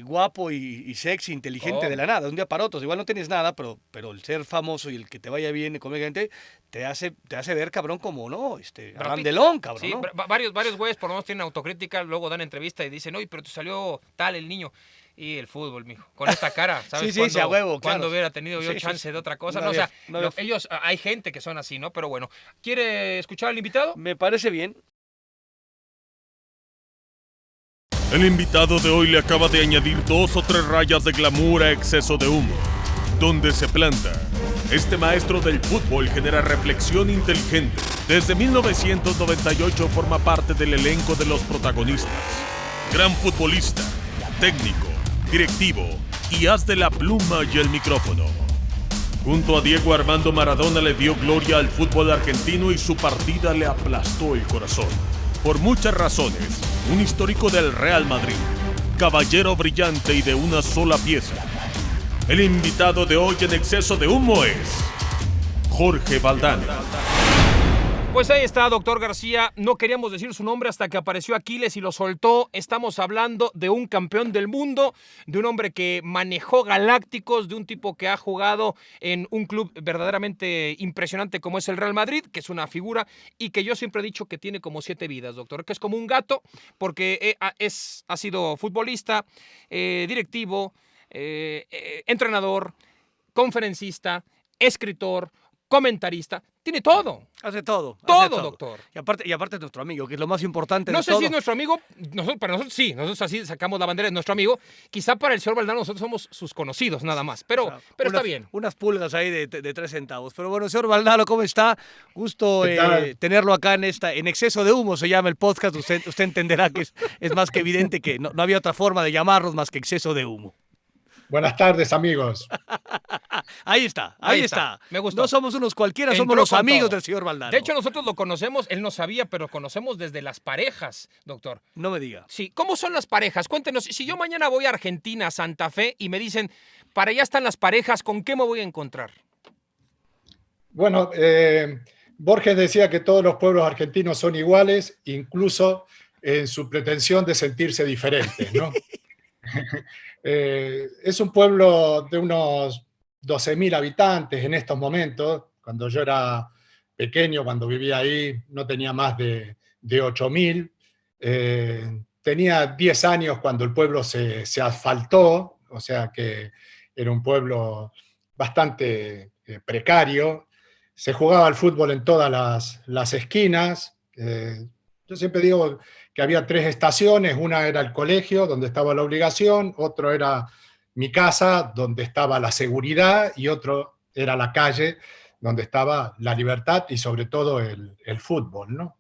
Speaker 4: guapo y sexy, inteligente de la nada, de un día para otro. Igual no tienes nada, pero el ser famoso y el que te vaya bien económicamente te hace ver, cabrón, como, ¿no? Randelón, cabrón,
Speaker 3: sí,
Speaker 4: ¿no?
Speaker 3: Varios güeyes por lo menos tienen autocrítica, luego dan entrevista y dicen, oye, pero te salió tal el niño. Y el fútbol, mijo, con esta cara, ¿sabes?
Speaker 4: Sí, a huevo, claro.
Speaker 3: Cuando hubiera tenido yo chance de otra cosa. No, o sea, ellos, hay gente que son así, ¿no? Pero bueno, ¿quiere escuchar al invitado?
Speaker 4: Me parece bien.
Speaker 2: El invitado de hoy le acaba de añadir 2 o 3 rayas de glamour a exceso de humo. ¿Dónde se planta? Este maestro del fútbol genera reflexión inteligente. Desde 1998 forma parte del elenco de Los Protagonistas. Gran futbolista, técnico, directivo y haz de la pluma y el micrófono. Junto a Diego Armando Maradona le dio gloria al fútbol argentino y su partida le aplastó el corazón. Por muchas razones, un histórico del Real Madrid, caballero brillante y de una sola pieza. El invitado de hoy en exceso de humo es Jorge Valdano.
Speaker 3: Pues ahí está, doctor García. No queríamos decir su nombre hasta que apareció Aquiles y lo soltó. Estamos hablando de un campeón del mundo, de un hombre que manejó galácticos, de un tipo que ha jugado en un club verdaderamente impresionante como es el Real Madrid, que es una figura y que yo siempre he dicho que tiene como 7 vidas, doctor, que es como un gato, porque ha sido futbolista, directivo, entrenador, conferencista, escritor, comentarista, tiene todo.
Speaker 4: Hace todo.
Speaker 3: Todo, doctor.
Speaker 4: Y aparte es nuestro amigo, que es lo más importante
Speaker 3: no
Speaker 4: de
Speaker 3: sé
Speaker 4: todo.
Speaker 3: si es nuestro amigo, para nosotros sí, nosotros así sacamos la bandera de nuestro amigo. Quizá para el señor Valdano nosotros somos sus conocidos nada más, pero está bien.
Speaker 4: Unas pulgas ahí de 3 centavos. Pero bueno, señor Valdano, ¿cómo está? Gusto tenerlo acá en Exceso de Humo, se llama el podcast. Usted entenderá que es más que evidente que no había otra forma de llamarlos más que Exceso de Humo.
Speaker 5: Buenas tardes, amigos.
Speaker 4: Ahí está.
Speaker 3: Me gustó.
Speaker 4: No somos unos cualquiera, somos los amigos del señor Valdano.
Speaker 3: De hecho, nosotros lo conocemos, él no sabía, pero conocemos desde las parejas, doctor.
Speaker 4: No me diga.
Speaker 3: Sí, ¿cómo son las parejas? Cuéntenos, si yo mañana voy a Argentina, a Santa Fe, y me dicen, para allá están las parejas, ¿con qué me voy a encontrar?
Speaker 5: Bueno, Borges decía que todos los pueblos argentinos son iguales, incluso en su pretensión de sentirse diferentes, ¿no? Es un pueblo de unos 12.000 habitantes en estos momentos. Cuando yo era pequeño, cuando vivía ahí, no tenía más de 8.000. Tenía 10 años cuando el pueblo se asfaltó, o sea que era un pueblo bastante precario. Se jugaba al fútbol en todas las esquinas. Yo siempre digo que había 3 estaciones: una era el colegio, donde estaba la obligación; otro era mi casa, donde estaba la seguridad; y otro era la calle, donde estaba la libertad y sobre todo el fútbol, ¿no?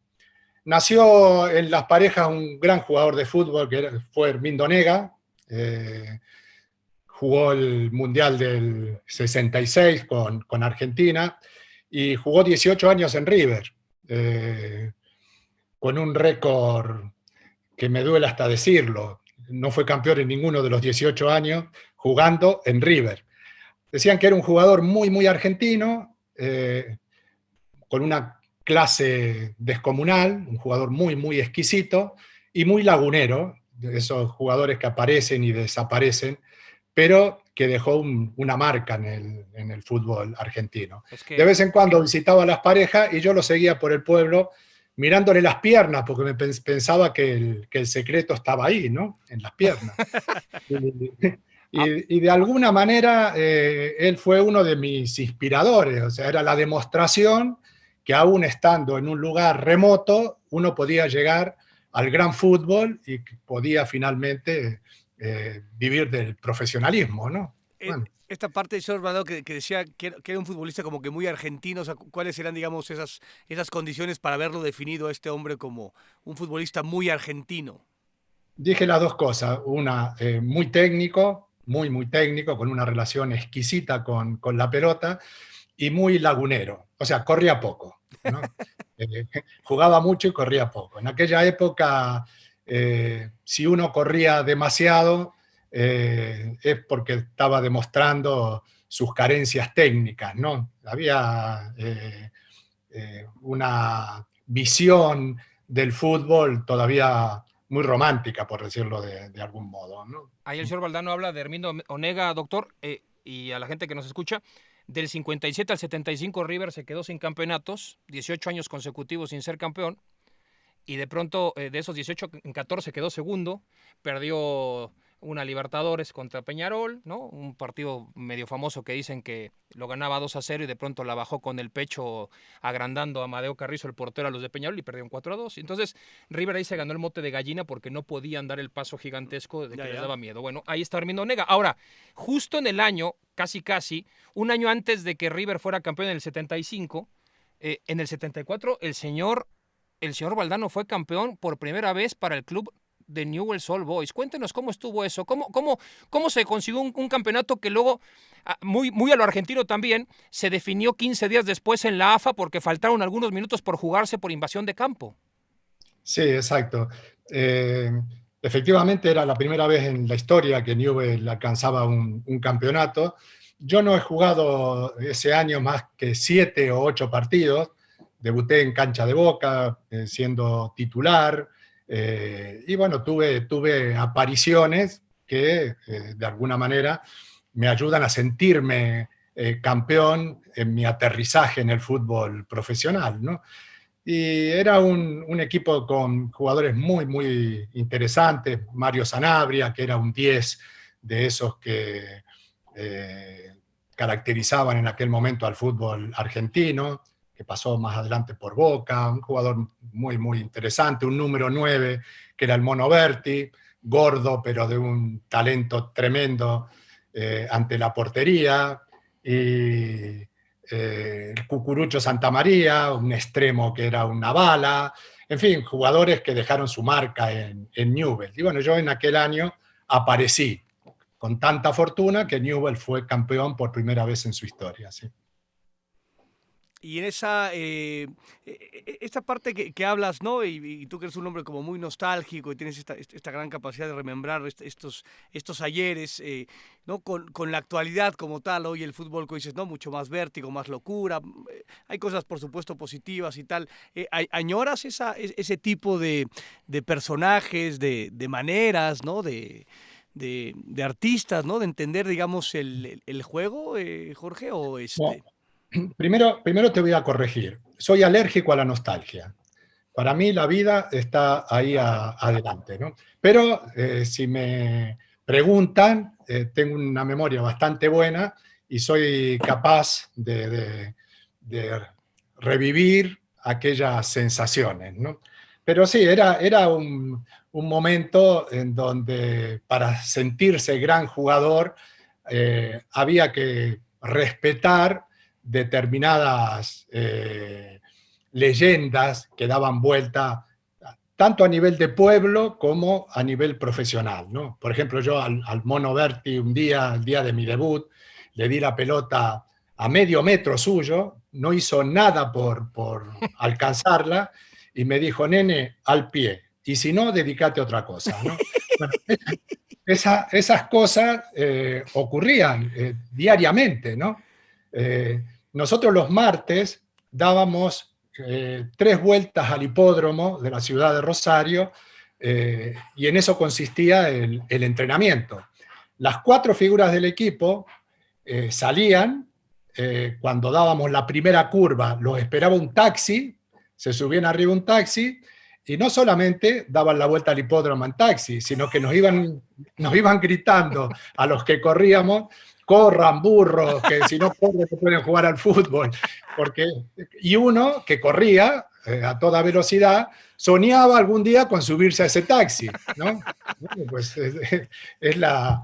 Speaker 5: Nació en Las Parejas un gran jugador de fútbol fue Hermindo Nega. Jugó el Mundial del 66 con Argentina y jugó 18 años en River, con un récord que me duele hasta decirlo. No fue campeón en ninguno de los 18 años jugando en River. Decían que era un jugador muy, muy argentino, con una clase descomunal, un jugador muy, muy exquisito y muy lagunero, de esos jugadores que aparecen y desaparecen, pero que dejó una marca en el fútbol argentino. De vez en cuando visitaba a Las Parejas y yo lo seguía por el pueblo mirándole las piernas, porque pensaba que el secreto estaba ahí, ¿no? En las piernas. Y de alguna manera él fue uno de mis inspiradores, o sea, era la demostración que aún estando en un lugar remoto, uno podía llegar al gran fútbol y podía finalmente vivir del profesionalismo, ¿no? Bueno.
Speaker 6: Esta parte de señor Bernardo que decía que era un futbolista como que muy argentino, o sea, ¿cuáles eran, digamos, esas condiciones para haberlo definido a este hombre como un futbolista muy argentino?
Speaker 5: Dije las dos cosas: una, muy técnico, muy, muy técnico, con una relación exquisita con la pelota, y muy lagunero, o sea, corría poco, ¿no? Jugaba mucho y corría poco. En aquella época, si uno corría demasiado, es porque estaba demostrando sus carencias técnicas, ¿no? Había una visión del fútbol todavía muy romántica, por decirlo de algún modo, ¿no?
Speaker 3: Ahí el señor Valdano habla de Hermindo Onega, doctor, y a la gente que nos escucha. Del 57 al 75 River se quedó sin campeonatos, 18 años consecutivos sin ser campeón, y de pronto de esos 18 en 14 quedó segundo, perdió una Libertadores contra Peñarol, ¿no? Un partido medio famoso que dicen que lo ganaba 2-0 y de pronto la bajó con el pecho agrandando a Amadeo Carrizo, el portero, a los de Peñarol, y perdieron 4-2. Entonces River ahí se ganó el mote de gallina porque no podían dar el paso gigantesco de que les daba miedo. Bueno, ahí está Hermindo Onega. Ahora, justo en el año, casi, un año antes de que River fuera campeón en el 75, en el 74 el señor Valdano fue campeón por primera vez para el club de Newell's Old Boys. Cuéntenos cómo estuvo eso, cómo se consiguió un campeonato que luego, muy a lo argentino también, se definió 15 días después en la AFA porque faltaron algunos minutos por jugarse por invasión de campo.
Speaker 5: Sí, exacto. Efectivamente era la primera vez en la historia que Newell's alcanzaba un campeonato. Yo no he jugado ese año más que 7 o 8 partidos. Debuté en cancha de Boca, siendo titular. Y bueno, tuve apariciones que de alguna manera me ayudan a sentirme campeón en mi aterrizaje en el fútbol profesional, ¿no? Y era un equipo con jugadores muy, muy interesantes. Mario Sanabria, que era un 10 de esos que caracterizaban en aquel momento al fútbol argentino, que pasó más adelante por Boca, un jugador muy, muy interesante, un número 9, que era el Mono Berti, gordo, pero de un talento tremendo ante la portería, y el Cucurucho Santamaría, un extremo que era una bala, en fin, jugadores que dejaron su marca en Newell's. Y bueno, yo en aquel año aparecí con tanta fortuna que Newell's fue campeón por primera vez en su historia, ¿sí?
Speaker 6: Y en esta parte que hablas, ¿no? Y tú que eres un hombre como muy nostálgico y tienes esta gran capacidad de remembrar estos ayeres, ¿no? Con la actualidad como tal, hoy el fútbol, como dices, ¿no? Mucho más vértigo, más locura. Hay cosas, por supuesto, positivas y tal. ¿Añoras ese tipo de personajes, de maneras, ¿no? De de artistas, ¿no? De entender, digamos, el juego, Jorge, o
Speaker 5: No, primero te voy a corregir. Soy alérgico a la nostalgia. Para mí la vida está ahí adelante, ¿no? Pero si me preguntan, tengo una memoria bastante buena y soy capaz de revivir aquellas sensaciones, ¿no? Pero sí, era un momento en donde para sentirse gran jugador había que respetar determinadas leyendas que daban vuelta tanto a nivel de pueblo como a nivel profesional, ¿no? Por ejemplo, yo al Mono Berti el día de mi debut, le di la pelota a medio metro suyo, no hizo nada por alcanzarla y me dijo, nene, al pie, y si no, dedícate a otra cosa, ¿no? Bueno, esas cosas ocurrían diariamente, ¿no? Nosotros los martes dábamos 3 vueltas al hipódromo de la ciudad de Rosario y en eso consistía el entrenamiento. Las 4 figuras del equipo salían, cuando dábamos la primera curva, los esperaba un taxi, se subían arriba un taxi y no solamente daban la vuelta al hipódromo en taxi, sino que nos iban gritando a los que corríamos, corran burros, que si no corren no pueden jugar al fútbol. Y uno que corría a toda velocidad soñaba algún día con subirse a ese taxi, ¿no? Bueno, pues es la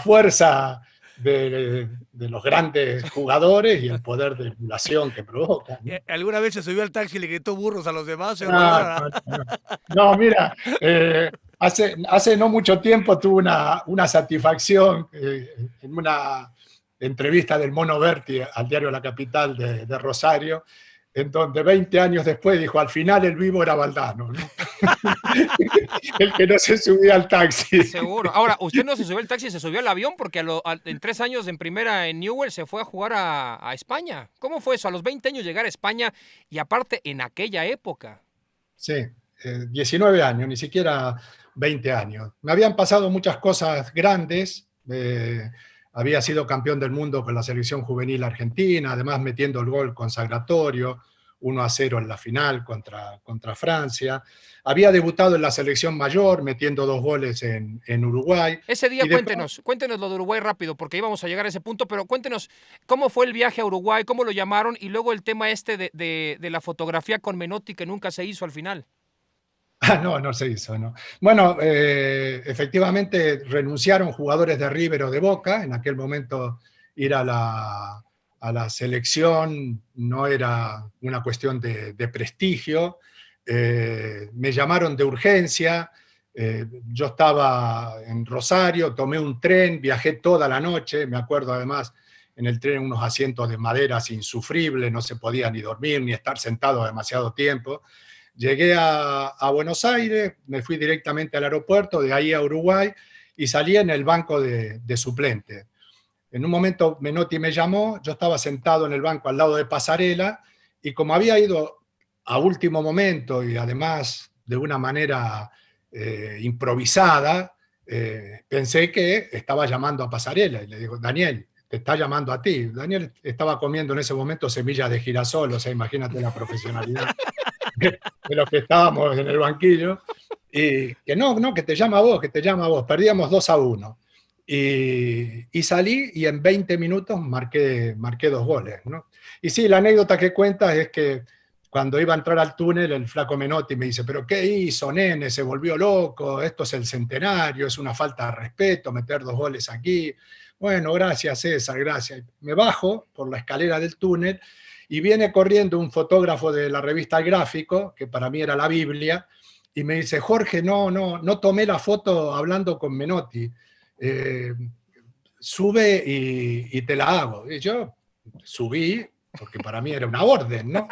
Speaker 5: fuerza de los grandes jugadores y el poder de emulación que provocan, ¿no?
Speaker 6: ¿Alguna vez se subió al taxi y le gritó burros a los demás?
Speaker 5: No, mira, hace no mucho tiempo tuve una satisfacción en una entrevista del Mono Berti al diario La Capital de Rosario, en donde 20 años después dijo, al final el vivo era Valdano, ¿no? El que no se subía al taxi.
Speaker 3: Seguro. Ahora, usted no se subió al taxi, se subió al avión porque en 3 años en primera en Newell se fue a jugar a España. ¿Cómo fue eso? A los 20 años llegar a España y aparte en aquella época.
Speaker 5: Sí, 19 años, ni siquiera 20 años. Me habían pasado muchas cosas grandes. Había sido campeón del mundo con la selección juvenil argentina, además metiendo el gol consagratorio, 1-0 en la final contra Francia. Había debutado en la selección mayor, metiendo 2 goles en Uruguay.
Speaker 3: Ese día cuéntenos lo de Uruguay rápido, porque íbamos a llegar a ese punto, pero cuéntenos cómo fue el viaje a Uruguay, cómo lo llamaron, y luego el tema de la fotografía con Menotti que nunca se hizo al final.
Speaker 5: No se hizo, ¿no? Bueno, efectivamente renunciaron jugadores de River o de Boca. En aquel momento ir a la selección no era una cuestión de prestigio. Me llamaron de urgencia. Yo estaba en Rosario, tomé un tren, viajé toda la noche. Me acuerdo además en el tren unos asientos de maderas insufribles, no se podía ni dormir ni estar sentado demasiado tiempo. Llegué a Buenos Aires, me fui directamente al aeropuerto, de ahí a Uruguay, y salí en el banco de suplente. En un momento Menotti me llamó, yo estaba sentado en el banco al lado de Pasarela, y como había ido a último momento y además de una manera improvisada, pensé que estaba llamando a Pasarela, y le digo, Daniel, te está llamando a ti. Daniel estaba comiendo en ese momento semillas de girasol, o sea, imagínate la profesionalidad de los que estábamos en el banquillo, y que que te llama a vos, perdíamos 2-1, y salí y en 20 minutos marqué 2 goles, ¿no? Y sí, la anécdota que cuentas es que cuando iba a entrar al túnel, el flaco Menotti me dice, pero ¿qué hizo, nene? Se volvió loco, esto es el centenario, es una falta de respeto meter 2 goles aquí. Bueno, gracias César, gracias. Me bajo por la escalera del túnel y viene corriendo un fotógrafo de la revista El Gráfico, que para mí era la Biblia, y me dice, Jorge, no tomé la foto hablando con Menotti, sube y te la hago. Y yo subí, porque para mí era una orden, ¿no?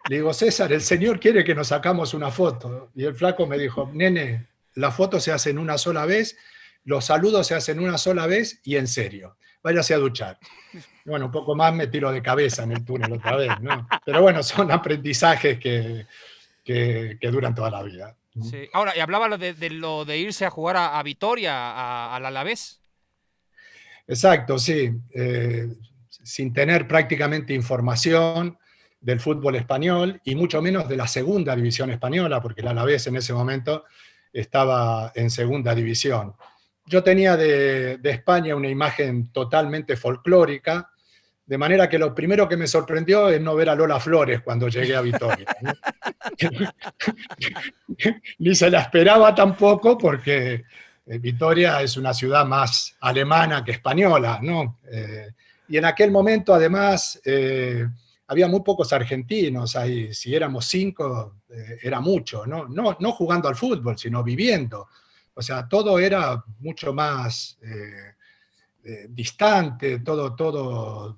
Speaker 5: Le digo, César, el señor quiere que nos sacamos una foto. Y el flaco me dijo, nene, las fotos se hacen una sola vez, los saludos se hacen una sola vez y en serio, váyase a duchar. Bueno, un poco más me tiro de cabeza en el túnel otra vez, ¿no? Pero bueno, son aprendizajes que duran toda la vida.
Speaker 3: Sí. Ahora, y hablaba de lo de irse a jugar a Vitoria, al Alavés.
Speaker 5: Exacto, sí. Sin tener prácticamente información del fútbol español y mucho menos de la segunda división española, porque el Alavés en ese momento estaba en segunda división. Yo tenía de España una imagen totalmente folclórica, de manera que lo primero que me sorprendió es no ver a Lola Flores cuando llegué a Vitoria, ¿no? Ni se la esperaba tampoco porque Vitoria es una ciudad más alemana que española, ¿no? Y en aquel momento, además, había muy pocos argentinos ahí. Si éramos 5, era mucho, ¿no? No jugando al fútbol, sino viviendo. O sea, todo era mucho más distante, todo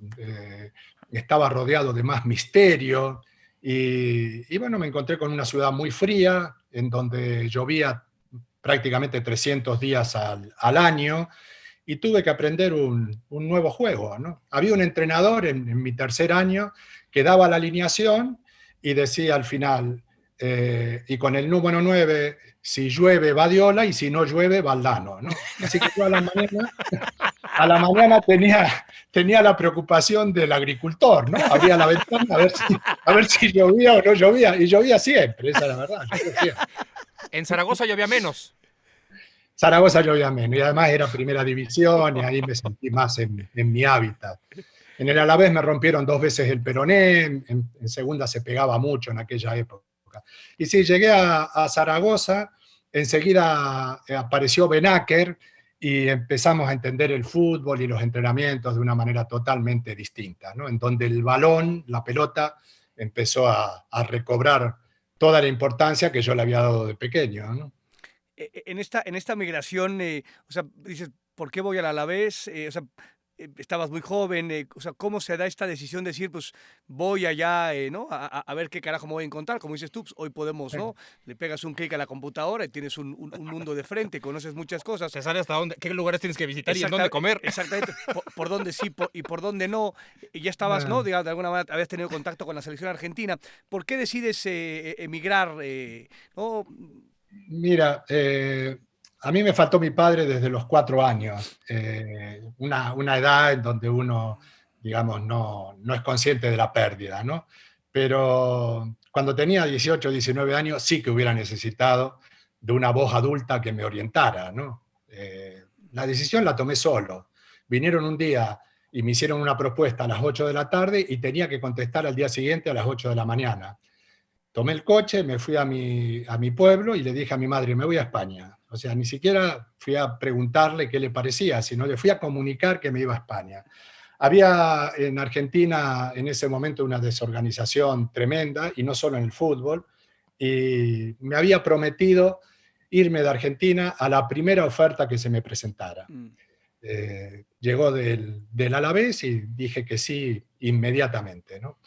Speaker 5: estaba rodeado de más misterio. Y bueno, me encontré con una ciudad muy fría, en donde llovía prácticamente 300 días al año, y tuve que aprender un nuevo juego, ¿no? Había un entrenador en mi tercer año que daba la alineación y decía al final, y con el número 9, si llueve Badiola y si no llueve Valdano, ¿no? Así que yo a la mañana tenía la preocupación del agricultor, ¿no? Abría la ventana a ver si llovía o no llovía, y llovía siempre, esa es la verdad. Siempre.
Speaker 3: En Zaragoza llovía menos.
Speaker 5: Zaragoza llovía menos, y además era primera división, y ahí me sentí más en mi hábitat. En el Alavés me rompieron 2 veces el peroné, en segunda se pegaba mucho en aquella época. Y sí, llegué a Zaragoza, enseguida apareció Benaker, y empezamos a entender el fútbol y los entrenamientos de una manera totalmente distinta, ¿no? En donde el balón, la pelota, empezó a recobrar toda la importancia que yo le había dado de pequeño, ¿no?
Speaker 6: En esta migración, o sea, dices, ¿por qué voy al Alavés? O sea, estabas muy joven, o sea, ¿cómo se da esta decisión de decir, pues voy allá, ¿no? A ver qué carajo me voy a encontrar? Como dices tú, pues, hoy podemos, ¿no? Le pegas un clic a la computadora y tienes un mundo de frente, conoces muchas cosas.
Speaker 3: Te sale hasta dónde, qué lugares tienes que visitar y en dónde comer.
Speaker 6: Exactamente, por dónde sí y por dónde no. Y ya estabas, ¿no? De alguna manera habías tenido contacto con la selección argentina. ¿Por qué decides emigrar, ¿no?
Speaker 5: Mira, a mí me faltó mi padre desde los 4 años, una edad en donde uno, digamos, no es consciente de la pérdida, ¿no? Pero cuando tenía 18, 19 años sí que hubiera necesitado de una voz adulta que me orientara, ¿no? La decisión la tomé solo. Vinieron un día y me hicieron una propuesta a las 8 de la tarde y tenía que contestar al día siguiente a las 8 de la mañana. Tomé el coche, me fui a mi pueblo y le dije a mi madre, me voy a España. O sea, ni siquiera fui a preguntarle qué le parecía, sino le fui a comunicar que me iba a España. Había en Argentina en ese momento una desorganización tremenda, y no solo en el fútbol, y me había prometido irme de Argentina a la primera oferta que se me presentara. Llegó del Alavés y dije que sí inmediatamente, ¿no?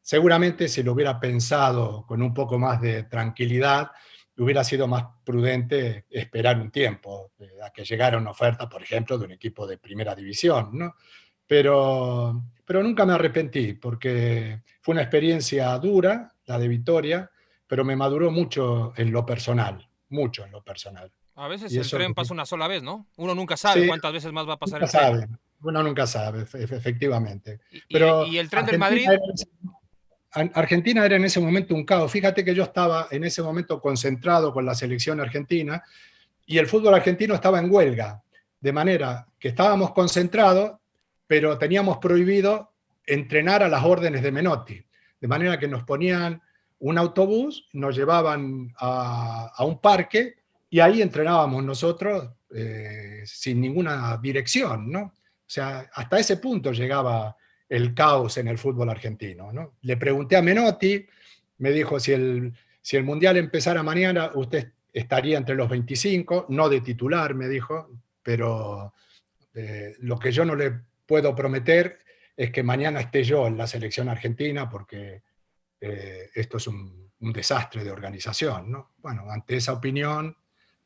Speaker 5: Seguramente si lo hubiera pensado con un poco más de tranquilidad, hubiera sido más prudente esperar un tiempo a que llegara una oferta, por ejemplo, de un equipo de primera división, ¿no? Pero nunca me arrepentí, porque fue una experiencia dura, la de Vitoria, pero me maduró mucho en lo personal, mucho en lo personal.
Speaker 3: A veces
Speaker 5: Y
Speaker 3: el
Speaker 5: eso
Speaker 3: tren pasa una sola vez, ¿no? Uno nunca sabe
Speaker 5: sí,
Speaker 3: cuántas veces más va a pasar
Speaker 5: nunca
Speaker 3: el tren.
Speaker 5: sabe, uno nunca sabe, efectivamente.
Speaker 3: Y,
Speaker 5: Pero
Speaker 3: y el tren del
Speaker 5: Argentina
Speaker 3: Madrid,
Speaker 5: Argentina era en ese momento un caos. Fíjate que yo estaba en ese momento concentrado con la selección argentina y el fútbol argentino estaba en huelga, de manera que estábamos concentrados, pero teníamos prohibido entrenar a las órdenes de Menotti, de manera que nos ponían un autobús, nos llevaban a un parque y ahí entrenábamos nosotros sin ninguna dirección, ¿no? O sea, hasta ese punto llegaba el caos en el fútbol argentino, ¿no? Le pregunté a Menotti, me dijo, si el Mundial empezara mañana, usted estaría entre los 25, no de titular, me dijo, pero lo que yo no le puedo prometer es que mañana esté yo en la selección argentina, porque esto es un desastre de organización, ¿no? Bueno, ante esa opinión,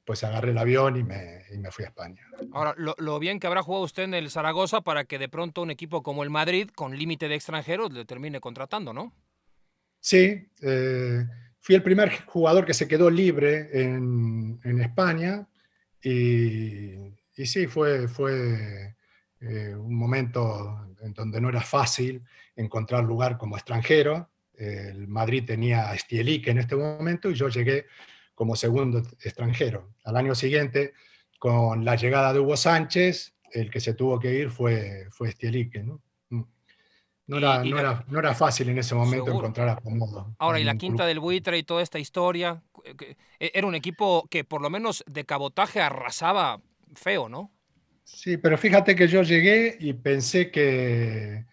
Speaker 5: pues agarré el avión y me fui a España.
Speaker 3: ahora, lo bien que habrá jugado usted en el Zaragoza para que de pronto un equipo como el Madrid, con límite de extranjeros, le termine contratando, ¿no?
Speaker 5: Sí, fui el primer jugador que se quedó libre en España y sí, fue un momento en donde no era fácil encontrar lugar como extranjero. El Madrid tenía a Stielic en este momento y yo llegué como segundo extranjero. Al año siguiente, con la llegada de Hugo Sánchez, el que se tuvo que ir fue Stielic, ¿no? No era,
Speaker 3: Y
Speaker 5: no
Speaker 3: la,
Speaker 5: era, no era fácil en ese momento
Speaker 3: seguro.
Speaker 5: encontrar acomodo
Speaker 3: Ahora, y
Speaker 5: en
Speaker 3: la
Speaker 5: un
Speaker 3: Quinta
Speaker 5: club.
Speaker 3: del Buitre y toda esta historia, era un equipo que por lo menos de cabotaje arrasaba feo, ¿no?
Speaker 5: Sí, pero fíjate que yo llegué y pensé que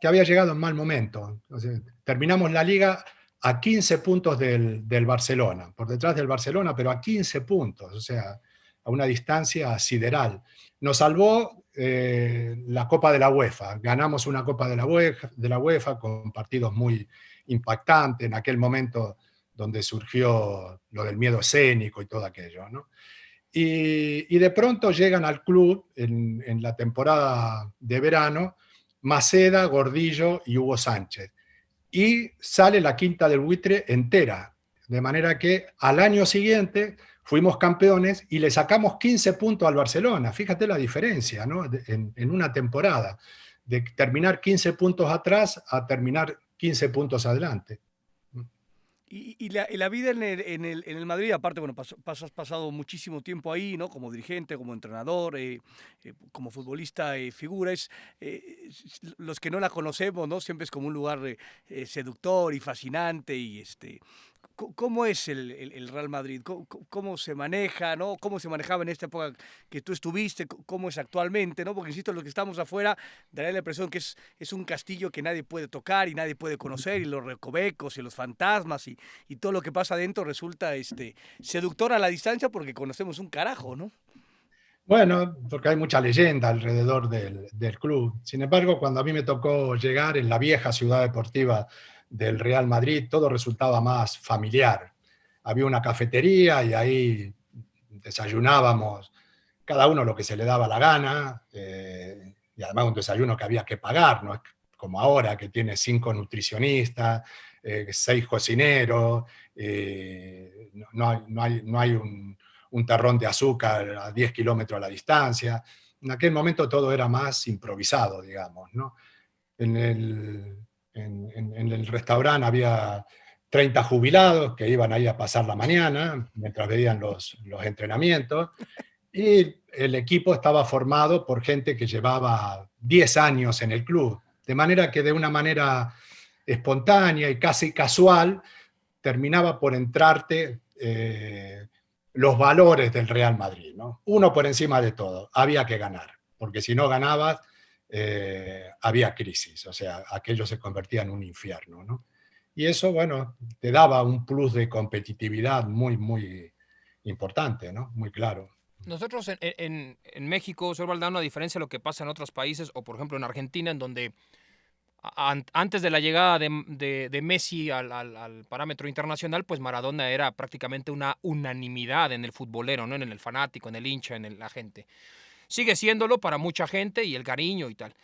Speaker 5: había llegado en mal momento. O sea, terminamos la liga a 15 puntos del Barcelona, por detrás del Barcelona, pero a 15 puntos, o sea, a una distancia sideral. Nos salvó la Copa de la UEFA. Ganamos una Copa de la UEFA con partidos muy impactantes en aquel momento donde surgió lo del miedo escénico y todo aquello, ¿no? Y de pronto llegan al club en la temporada de verano Maceda, Gordillo y Hugo Sánchez. Y sale la Quinta del Buitre entera. De manera que al año siguiente fuimos campeones y le sacamos 15 puntos al Barcelona. Fíjate la diferencia, ¿no? En una temporada, de terminar 15 puntos atrás a terminar 15 puntos adelante.
Speaker 6: Y la vida en el Madrid, aparte, bueno, has pasado muchísimo tiempo ahí, ¿no? Como dirigente, como entrenador, como futbolista, figura. Los que no la conocemos, ¿no? Siempre es como un lugar seductor y fascinante. ¿Cómo es el Real Madrid? ¿Cómo se maneja, ¿no? ¿Cómo se manejaba en esta época que tú estuviste? ¿Cómo es actualmente, ¿no? Porque, insisto, los que estamos afuera, daría la impresión que es un castillo que nadie puede tocar y nadie puede conocer, y los recovecos y los fantasmas y todo lo que pasa adentro resulta seductor a la distancia porque conocemos un carajo, ¿no?
Speaker 5: Bueno, porque hay mucha leyenda alrededor del club. Sin embargo, cuando a mí me tocó llegar en la vieja ciudad deportiva del Real Madrid, todo resultaba más familiar. Había una cafetería y ahí desayunábamos cada uno lo que se le daba la gana, y además un desayuno que había que pagar, no es como ahora que tiene 5 nutricionistas, 6 cocineros, no hay un terrón de azúcar a 10 kilómetros a la distancia. En aquel momento todo era más improvisado, digamos, ¿no? En el restaurante había 30 jubilados que iban ahí a pasar la mañana mientras veían los entrenamientos, y el equipo estaba formado por gente que llevaba 10 años en el club, de manera que de una manera espontánea y casi casual terminaba por entrarte los valores del Real Madrid, ¿no? Uno por encima de todo, había que ganar, porque si no ganabas, había crisis, o sea, aquello se convertía en un infierno, ¿no? Y eso, bueno, te daba un plus de competitividad muy, muy importante, ¿no? Muy claro.
Speaker 3: Nosotros en México, señor Valdano, a diferencia de lo que pasa en otros países, o por ejemplo en Argentina, en donde antes de la llegada de Messi al parámetro internacional, pues Maradona era prácticamente una unanimidad en el futbolero, ¿no? En el fanático, en el hincha, la gente. Sigue siéndolo para mucha gente y el cariño y tal.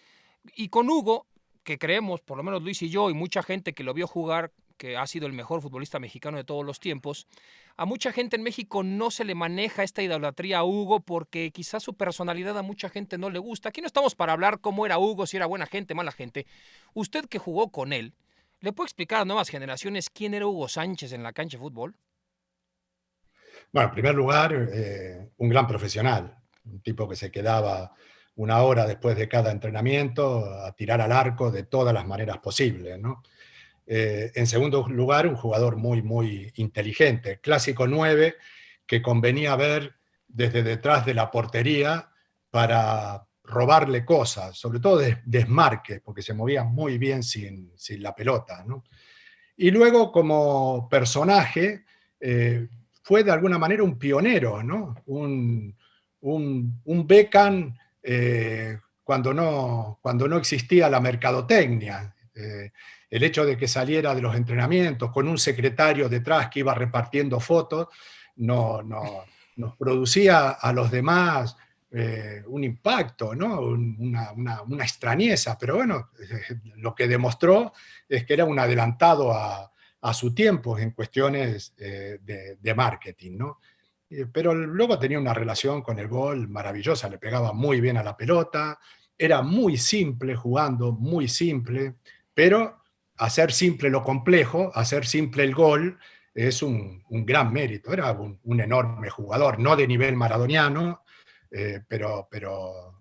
Speaker 3: Y con Hugo, que creemos, por lo menos Luis y yo, y mucha gente que lo vio jugar, que ha sido el mejor futbolista mexicano de todos los tiempos, a mucha gente en México no se le maneja esta idolatría a Hugo porque quizás su personalidad a mucha gente no le gusta. Aquí no estamos para hablar cómo era Hugo, si era buena gente, mala gente. Usted que jugó con él, ¿le puede explicar a nuevas generaciones quién era Hugo Sánchez en la cancha de fútbol?
Speaker 5: Bueno, en primer lugar, un gran profesional, un tipo que se quedaba una hora después de cada entrenamiento a tirar al arco de todas las maneras posibles, ¿no? En segundo lugar, un jugador muy, muy inteligente, clásico 9, que convenía ver desde detrás de la portería para robarle cosas, sobre todo desmarques, porque se movía muy bien sin la pelota, ¿no? Y luego, como personaje, fue de alguna manera un pionero, ¿no? Un Beckham cuando no existía la mercadotecnia. El hecho de que saliera de los entrenamientos con un secretario detrás que iba repartiendo fotos, nos producía a los demás un impacto, ¿no? Una extrañeza, pero bueno, lo que demostró es que era un adelantado a a su tiempo en cuestiones de marketing, ¿no? Pero luego tenía una relación con el gol maravillosa, le pegaba muy bien a la pelota, era muy simple jugando, muy simple, pero hacer simple lo complejo, hacer simple el gol, es un gran mérito. Era un enorme jugador, no de nivel maradoniano, pero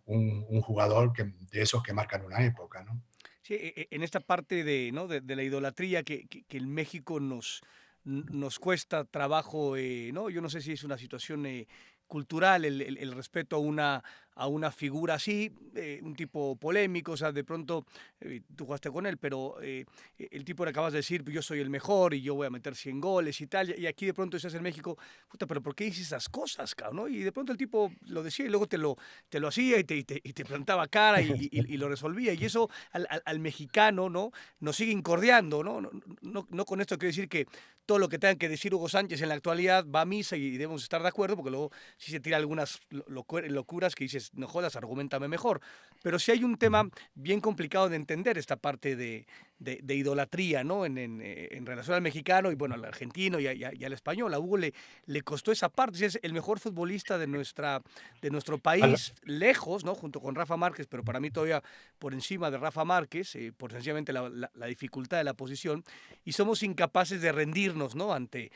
Speaker 5: un jugador de esos que marcan una época, ¿no?
Speaker 6: Sí, en esta parte ¿no? de la idolatría que en México nos cuesta trabajo, ¿no? Yo no sé si es una situación cultural, el respeto a una figura así, un tipo polémico, o sea, de pronto tú jugaste con él, pero el tipo le acabas de decir, yo soy el mejor y yo voy a meter 100 goles y tal, y aquí de pronto estás en México, puta, pero ¿por qué dices esas cosas, cabrón? ¿No? Y de pronto el tipo lo decía y luego te lo hacía y te plantaba cara y lo resolvía, y eso al mexicano, ¿no? Nos sigue incordiando, ¿no? No con esto quiero decir que todo lo que tenga que decir Hugo Sánchez en la actualidad va a misa y debemos estar de acuerdo, porque luego sí se tira algunas locuras que dices, no jodas, argumentame mejor. Pero sí hay un tema bien complicado de entender esta parte de idolatría, ¿no? En relación al mexicano y bueno, al argentino y al español. A Hugo le costó esa parte. Es el mejor futbolista de nuestro país, lejos, ¿no? Junto con Rafa Márquez, pero para mí todavía por encima de Rafa Márquez, por sencillamente la dificultad de la posición. Y somos incapaces de rendirnos, ¿no? Ante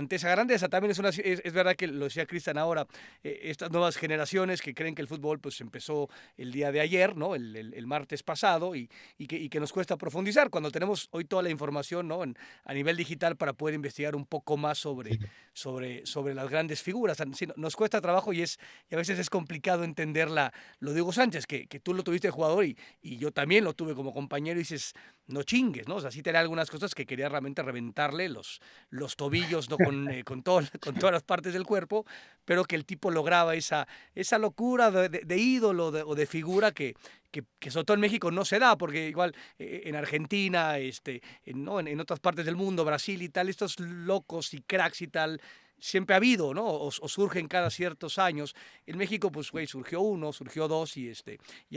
Speaker 6: esa grandeza. También es verdad que lo decía Cristian ahora, estas nuevas generaciones que creen que el fútbol pues empezó el día de ayer, ¿no? El martes pasado y que nos cuesta profundizar cuando tenemos hoy toda la información, ¿no? A nivel digital para poder investigar un poco más sobre las grandes figuras. Sí, nos cuesta trabajo y a veces es complicado entender lo de Hugo Sánchez, que tú lo tuviste de jugador y yo también lo tuve como compañero y dices, no chingues, ¿no? O sea, sí tenía algunas cosas que quería realmente reventarle los tobillos, ¿no? Con todas las partes del cuerpo, pero que el tipo lograba esa locura de ídolo o de figura que sobre todo en México no se da, porque igual en Argentina, ¿no? en otras partes del mundo, Brasil y tal, estos locos y cracks y tal, siempre ha habido, ¿no? O surgen cada ciertos años. En México, pues, güey, surgió uno, surgió dos y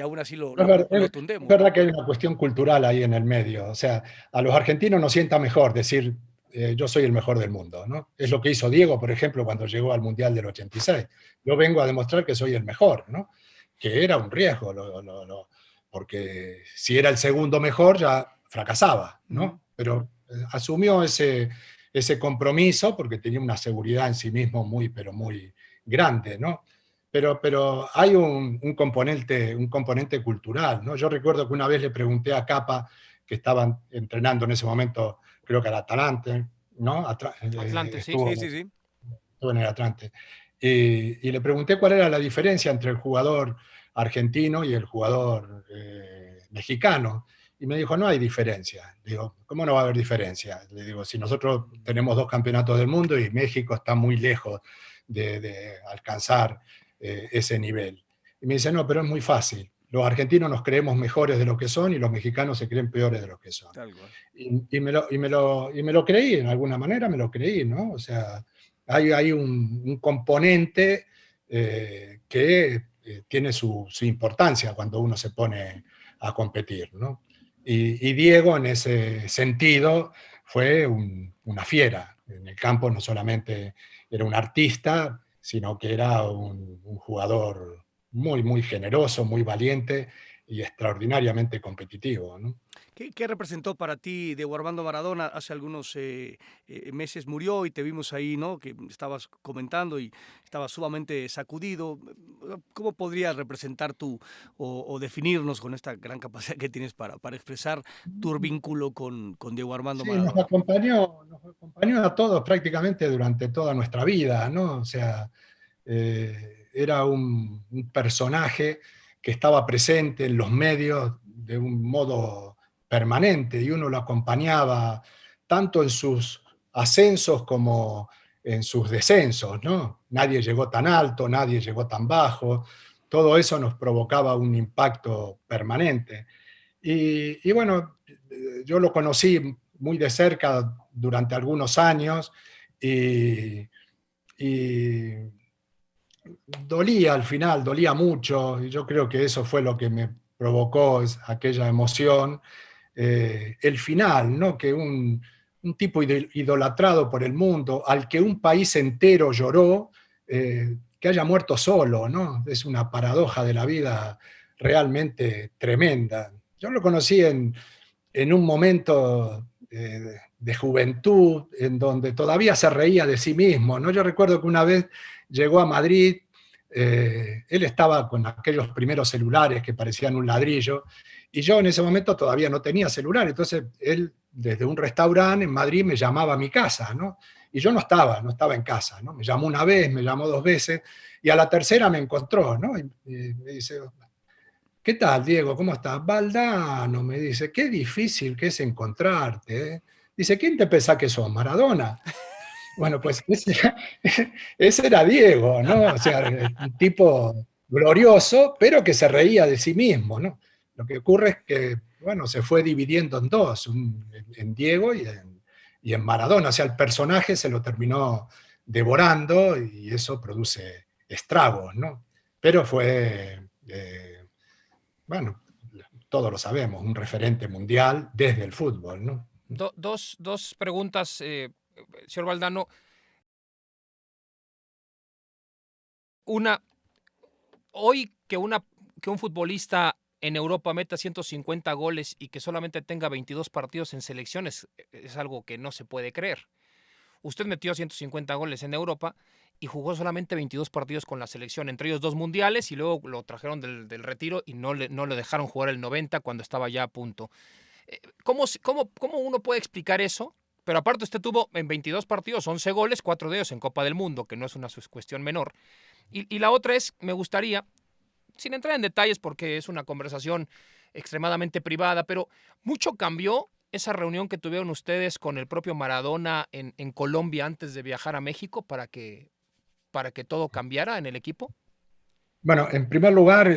Speaker 6: aún así lo
Speaker 5: Es
Speaker 6: tundemos,
Speaker 5: verdad
Speaker 6: ¿no?
Speaker 5: que hay una cuestión cultural ahí en el medio. O sea, a los argentinos nos sienta mejor decir yo soy el mejor del mundo, ¿no? Es lo que hizo Diego, por ejemplo, cuando llegó al Mundial del 86. Yo vengo a demostrar que soy el mejor, ¿no? Que era un riesgo, porque si era el segundo mejor ya fracasaba, ¿no? Pero asumió ese compromiso porque tenía una seguridad en sí mismo muy, pero muy grande, ¿no? Pero hay un componente cultural, ¿no? Yo recuerdo que una vez le pregunté a Capa, que estaban entrenando en ese momento, creo que al Atalante, ¿no?
Speaker 3: Atlante, sí.
Speaker 6: Sí, sí, sí.
Speaker 5: Estuvo en el Atlante. Y le pregunté cuál era la diferencia entre el jugador argentino y el jugador mexicano. Y me dijo, no hay diferencia. Digo, ¿cómo no va a haber diferencia? Le digo, si nosotros tenemos 2 campeonatos del mundo y México está muy lejos de alcanzar ese nivel. Y me dice, no, pero es muy fácil. Los argentinos nos creemos mejores de lo que son y los mexicanos se creen peores de lo que son.
Speaker 6: Tal cual.
Speaker 5: Y me lo creí, en alguna manera me lo creí, ¿no? O sea, hay un componente que tiene su importancia cuando uno se pone a competir, ¿no? Y Diego, en ese sentido, fue una fiera. En el campo no solamente era un artista, sino que era un jugador muy, muy generoso, muy valiente y extraordinariamente competitivo, ¿no?
Speaker 6: ¿Qué representó para ti Diego Armando Maradona? Hace algunos meses murió y te vimos ahí, ¿no? Que estabas comentando y estabas sumamente sacudido. ¿Cómo podrías representar tú o definirnos con esta gran capacidad que tienes para expresar tu vínculo con Diego Armando
Speaker 5: Sí,
Speaker 6: Maradona?
Speaker 5: nos acompañó a todos prácticamente durante toda nuestra vida, ¿no? O sea, era un personaje que estaba presente en los medios de un modo permanente y uno lo acompañaba tanto en sus ascensos como en sus descensos, ¿no? Nadie llegó tan alto, nadie llegó tan bajo, todo eso nos provocaba un impacto permanente. Y bueno, yo lo conocí muy de cerca durante algunos años y dolía al final, dolía mucho, y yo creo que eso fue lo que me provocó aquella emoción. El final, ¿no? Que un un tipo idolatrado por el mundo, al que un país entero lloró, que haya muerto solo, ¿no? Es una paradoja de la vida realmente tremenda. Yo lo conocí en un momento de juventud, en donde todavía se reía de sí mismo, ¿no? Yo recuerdo que una vez llegó a Madrid, él estaba con aquellos primeros celulares que parecían un ladrillo, y yo en ese momento todavía no tenía celular, entonces él desde un restaurante en Madrid me llamaba a mi casa, ¿no? Y yo no estaba en casa, ¿no? Me llamó una vez, me llamó dos veces, y a la tercera me encontró, ¿no? Y me dice, ¿qué tal, Diego? ¿Cómo estás? Valdano, me dice, qué difícil que es encontrarte, ¿eh? Dice, ¿quién te pensás que sos, Maradona? Bueno, pues ese era Diego, ¿no? O sea, un tipo glorioso, pero que se reía de sí mismo, ¿no? Lo que ocurre es que, bueno, se fue dividiendo en dos, en Diego y en Maradona. O sea, el personaje se lo terminó devorando y eso produce estragos, ¿no? Pero fue, bueno, todos lo sabemos, un referente mundial desde el fútbol, ¿no?
Speaker 3: Dos preguntas, señor Valdano. Una, hoy que un futbolista en Europa meta 150 goles y que solamente tenga 22 partidos en selecciones es algo que no se puede creer. Usted metió 150 goles en Europa y jugó solamente 22 partidos con la selección, entre ellos 2 mundiales, y luego lo trajeron del retiro y no le dejaron jugar el 90 cuando estaba ya a punto. ¿Cómo uno puede explicar eso? Pero aparte usted tuvo en 22 partidos 11 goles, 4 de ellos en Copa del Mundo, que no es una cuestión menor. Y la otra es, me gustaría, sin entrar en detalles porque es una conversación extremadamente privada, pero mucho cambió esa reunión que tuvieron ustedes con el propio Maradona en Colombia antes de viajar a México para que todo cambiara en el equipo.
Speaker 5: Bueno, en primer lugar,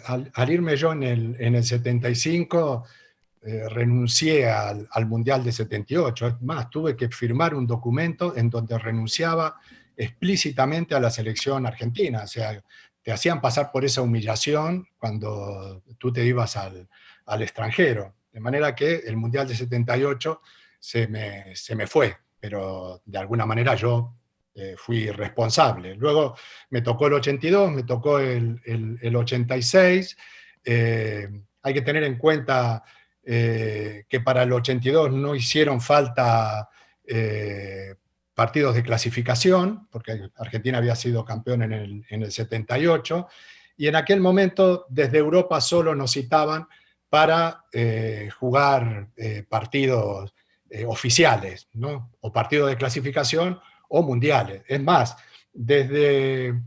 Speaker 5: al irme yo en el 75, renuncié al Mundial de 78. Es más, tuve que firmar un documento en donde renunciaba explícitamente a la selección argentina. O sea, te hacían pasar por esa humillación cuando tú te ibas al extranjero. De manera que el Mundial de 78 se me fue, pero de alguna manera yo fui responsable. Luego me tocó el 82, me tocó el 86. Hay que tener en cuenta que para el 82 no hicieron falta partidos de clasificación, porque Argentina había sido campeón en el 78, y en aquel momento desde Europa solo nos citaban para jugar partidos oficiales, ¿no? O partidos de clasificación o mundiales. Es más, desde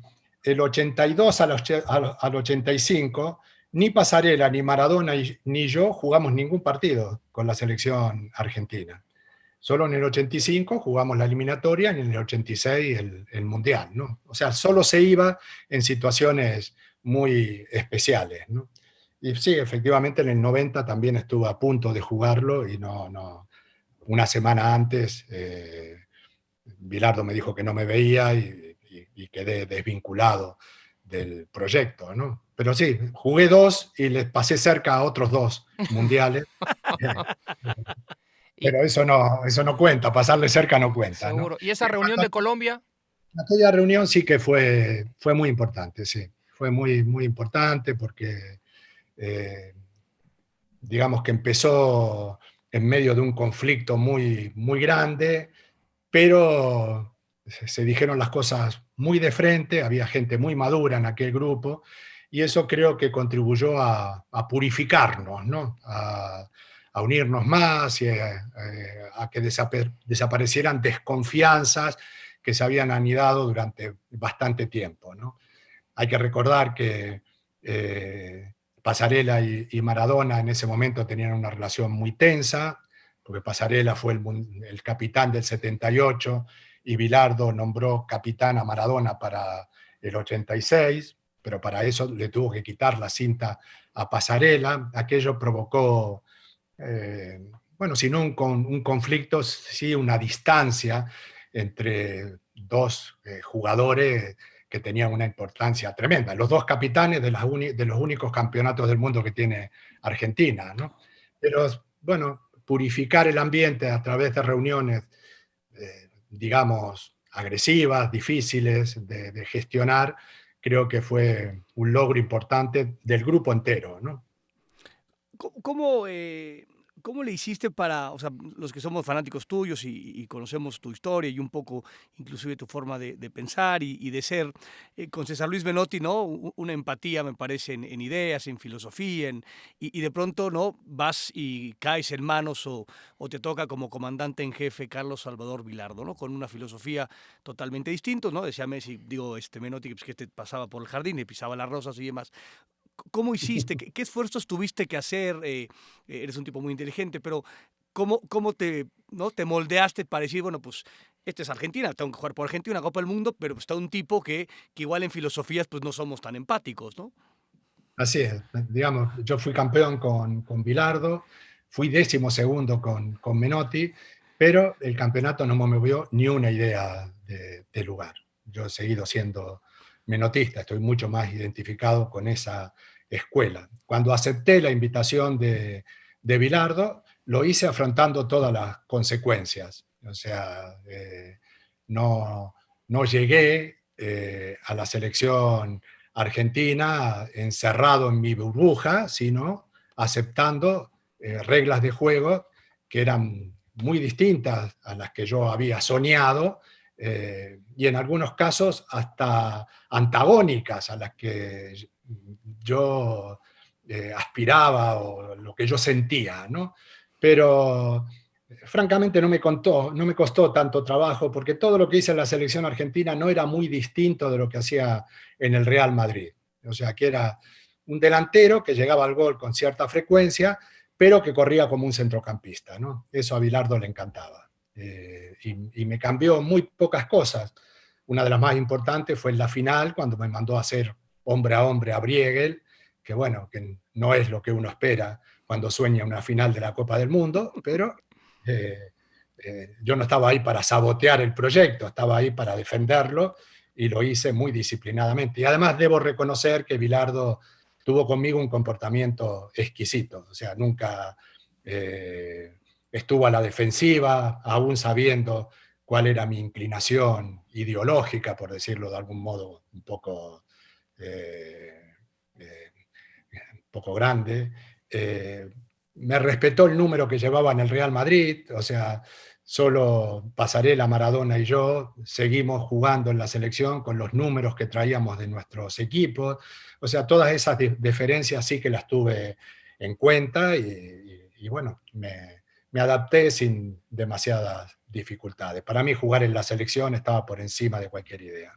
Speaker 5: el 82 al 85, ni Pasarela, ni Maradona, ni yo jugamos ningún partido con la selección argentina. Solo en el 85 jugamos la eliminatoria y en el 86 el mundial, ¿no? O sea, solo se iba en situaciones muy especiales, ¿no? Y sí, efectivamente en el 90 también estuve a punto de jugarlo y una semana antes Bilardo me dijo que no me veía y quedé desvinculado del proyecto, ¿no? Pero sí, jugué 2 y les pasé cerca a otros 2 mundiales. Pero eso no cuenta, pasarle cerca no cuenta, ¿no?
Speaker 3: Seguro. ¿Y esa reunión de Colombia?
Speaker 5: Aquella reunión sí que fue muy importante, sí. Fue muy, muy importante porque, digamos que empezó en medio de un conflicto muy, muy grande, pero se dijeron las cosas muy de frente, había gente muy madura en aquel grupo, y eso creo que contribuyó a purificarnos, ¿no? A unirnos más y a que desaparecieran desconfianzas que se habían anidado durante bastante tiempo, ¿no? Hay que recordar que Pasarela y Maradona en ese momento tenían una relación muy tensa, porque Pasarela fue el capitán del 78 y Bilardo nombró capitán a Maradona para el 86, pero para eso le tuvo que quitar la cinta a Pasarela. Aquello provocó, bueno, si no un conflicto, sí una distancia entre dos jugadores que tenían una importancia tremenda. Los dos capitanes de los únicos campeonatos del mundo que tiene Argentina, ¿no? Pero bueno, purificar el ambiente a través de reuniones, digamos, agresivas, difíciles de gestionar, creo que fue un logro importante del grupo entero, ¿no?
Speaker 6: ¿Cómo, cómo le hiciste para, o sea, los que somos fanáticos tuyos y conocemos tu historia y un poco inclusive tu forma de pensar y de ser, con César Luis Menotti, ¿no? Una empatía, me parece, en ideas, en filosofía, y de pronto, ¿no? Vas y caes en manos o te toca como comandante en jefe Carlos Salvador Vilardo, ¿no? Con una filosofía totalmente distinta, ¿no? Decía Messi, digo, Menotti, pues, que te pasaba por el jardín y pisaba las rosas y demás. ¿Cómo hiciste? ¿Qué esfuerzos tuviste que hacer? Eres un tipo muy inteligente, pero ¿cómo te, ¿no? te moldeaste para decir, bueno, pues este es Argentina, tengo que jugar por Argentina, una Copa del Mundo, pero está un tipo que igual en filosofías pues no somos tan empáticos, ¿no?
Speaker 5: Así es, digamos, yo fui campeón con Bilardo, fui 12º con Menotti, pero el campeonato no me movió ni una idea de lugar. Yo he seguido siendo menotista, estoy mucho más identificado con esa escuela. Cuando acepté la invitación de Bilardo, lo hice afrontando todas las consecuencias. O sea, no, no llegué a la selección Argentina encerrado en mi burbuja, sino aceptando reglas de juego que eran muy distintas a las que yo había soñado, y en algunos casos hasta antagónicas a las que yo aspiraba o lo que yo sentía, ¿no? Pero francamente no me costó tanto trabajo, porque todo lo que hice en la selección argentina no era muy distinto de lo que hacía en el Real Madrid. O sea, que era un delantero que llegaba al gol con cierta frecuencia, pero que corría como un centrocampista, ¿no? Eso a Bilardo le encantaba. Y me cambió muy pocas cosas. Una de las más importantes fue en la final, cuando me mandó a hacer hombre a Briegel, que bueno, que no es lo que uno espera cuando sueña una final de la Copa del Mundo, pero yo no estaba ahí para sabotear el proyecto, estaba ahí para defenderlo y lo hice muy disciplinadamente. Y además debo reconocer que Bilardo tuvo conmigo un comportamiento exquisito, o sea, nunca estuvo a la defensiva, aún sabiendo cuál era mi inclinación ideológica, por decirlo de algún modo un poco, un poco grande. Me respetó el número que llevaba en el Real Madrid, o sea, solo Pasarela, Maradona y yo seguimos jugando en la selección con los números que traíamos de nuestros equipos, o sea, todas esas diferencias sí que las tuve en cuenta y bueno, me adapté sin demasiadas dificultades. Para mí jugar en la selección estaba por encima de cualquier idea.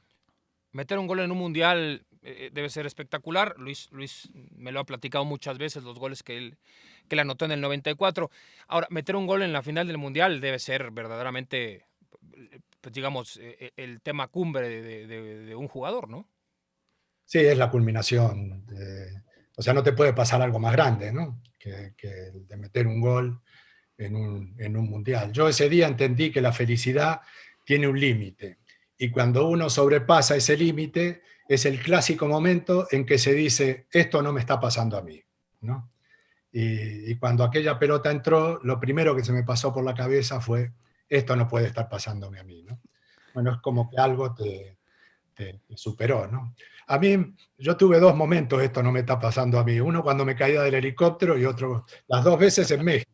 Speaker 3: Meter un gol en un mundial debe ser espectacular. Luis me lo ha platicado muchas veces, los goles que él anotó en el 94. Ahora, meter un gol en la final del mundial debe ser verdaderamente, pues digamos, el tema cumbre de un jugador, ¿no?
Speaker 5: Sí, es la culminación. O sea, no te puede pasar algo más grande, ¿no? Que el de meter un gol en un mundial. Yo ese día entendí que la felicidad tiene un límite. Y cuando uno sobrepasa ese límite, es el clásico momento en que se dice, esto no me está pasando a mí, ¿no? Y cuando aquella pelota entró, lo primero que se me pasó por la cabeza fue, esto no puede estar pasándome a mí, ¿no? Bueno, es como que algo te superó, ¿no? A mí, yo tuve dos momentos, esto no me está pasando a mí. Uno cuando me caía del helicóptero y otro, las dos veces en México.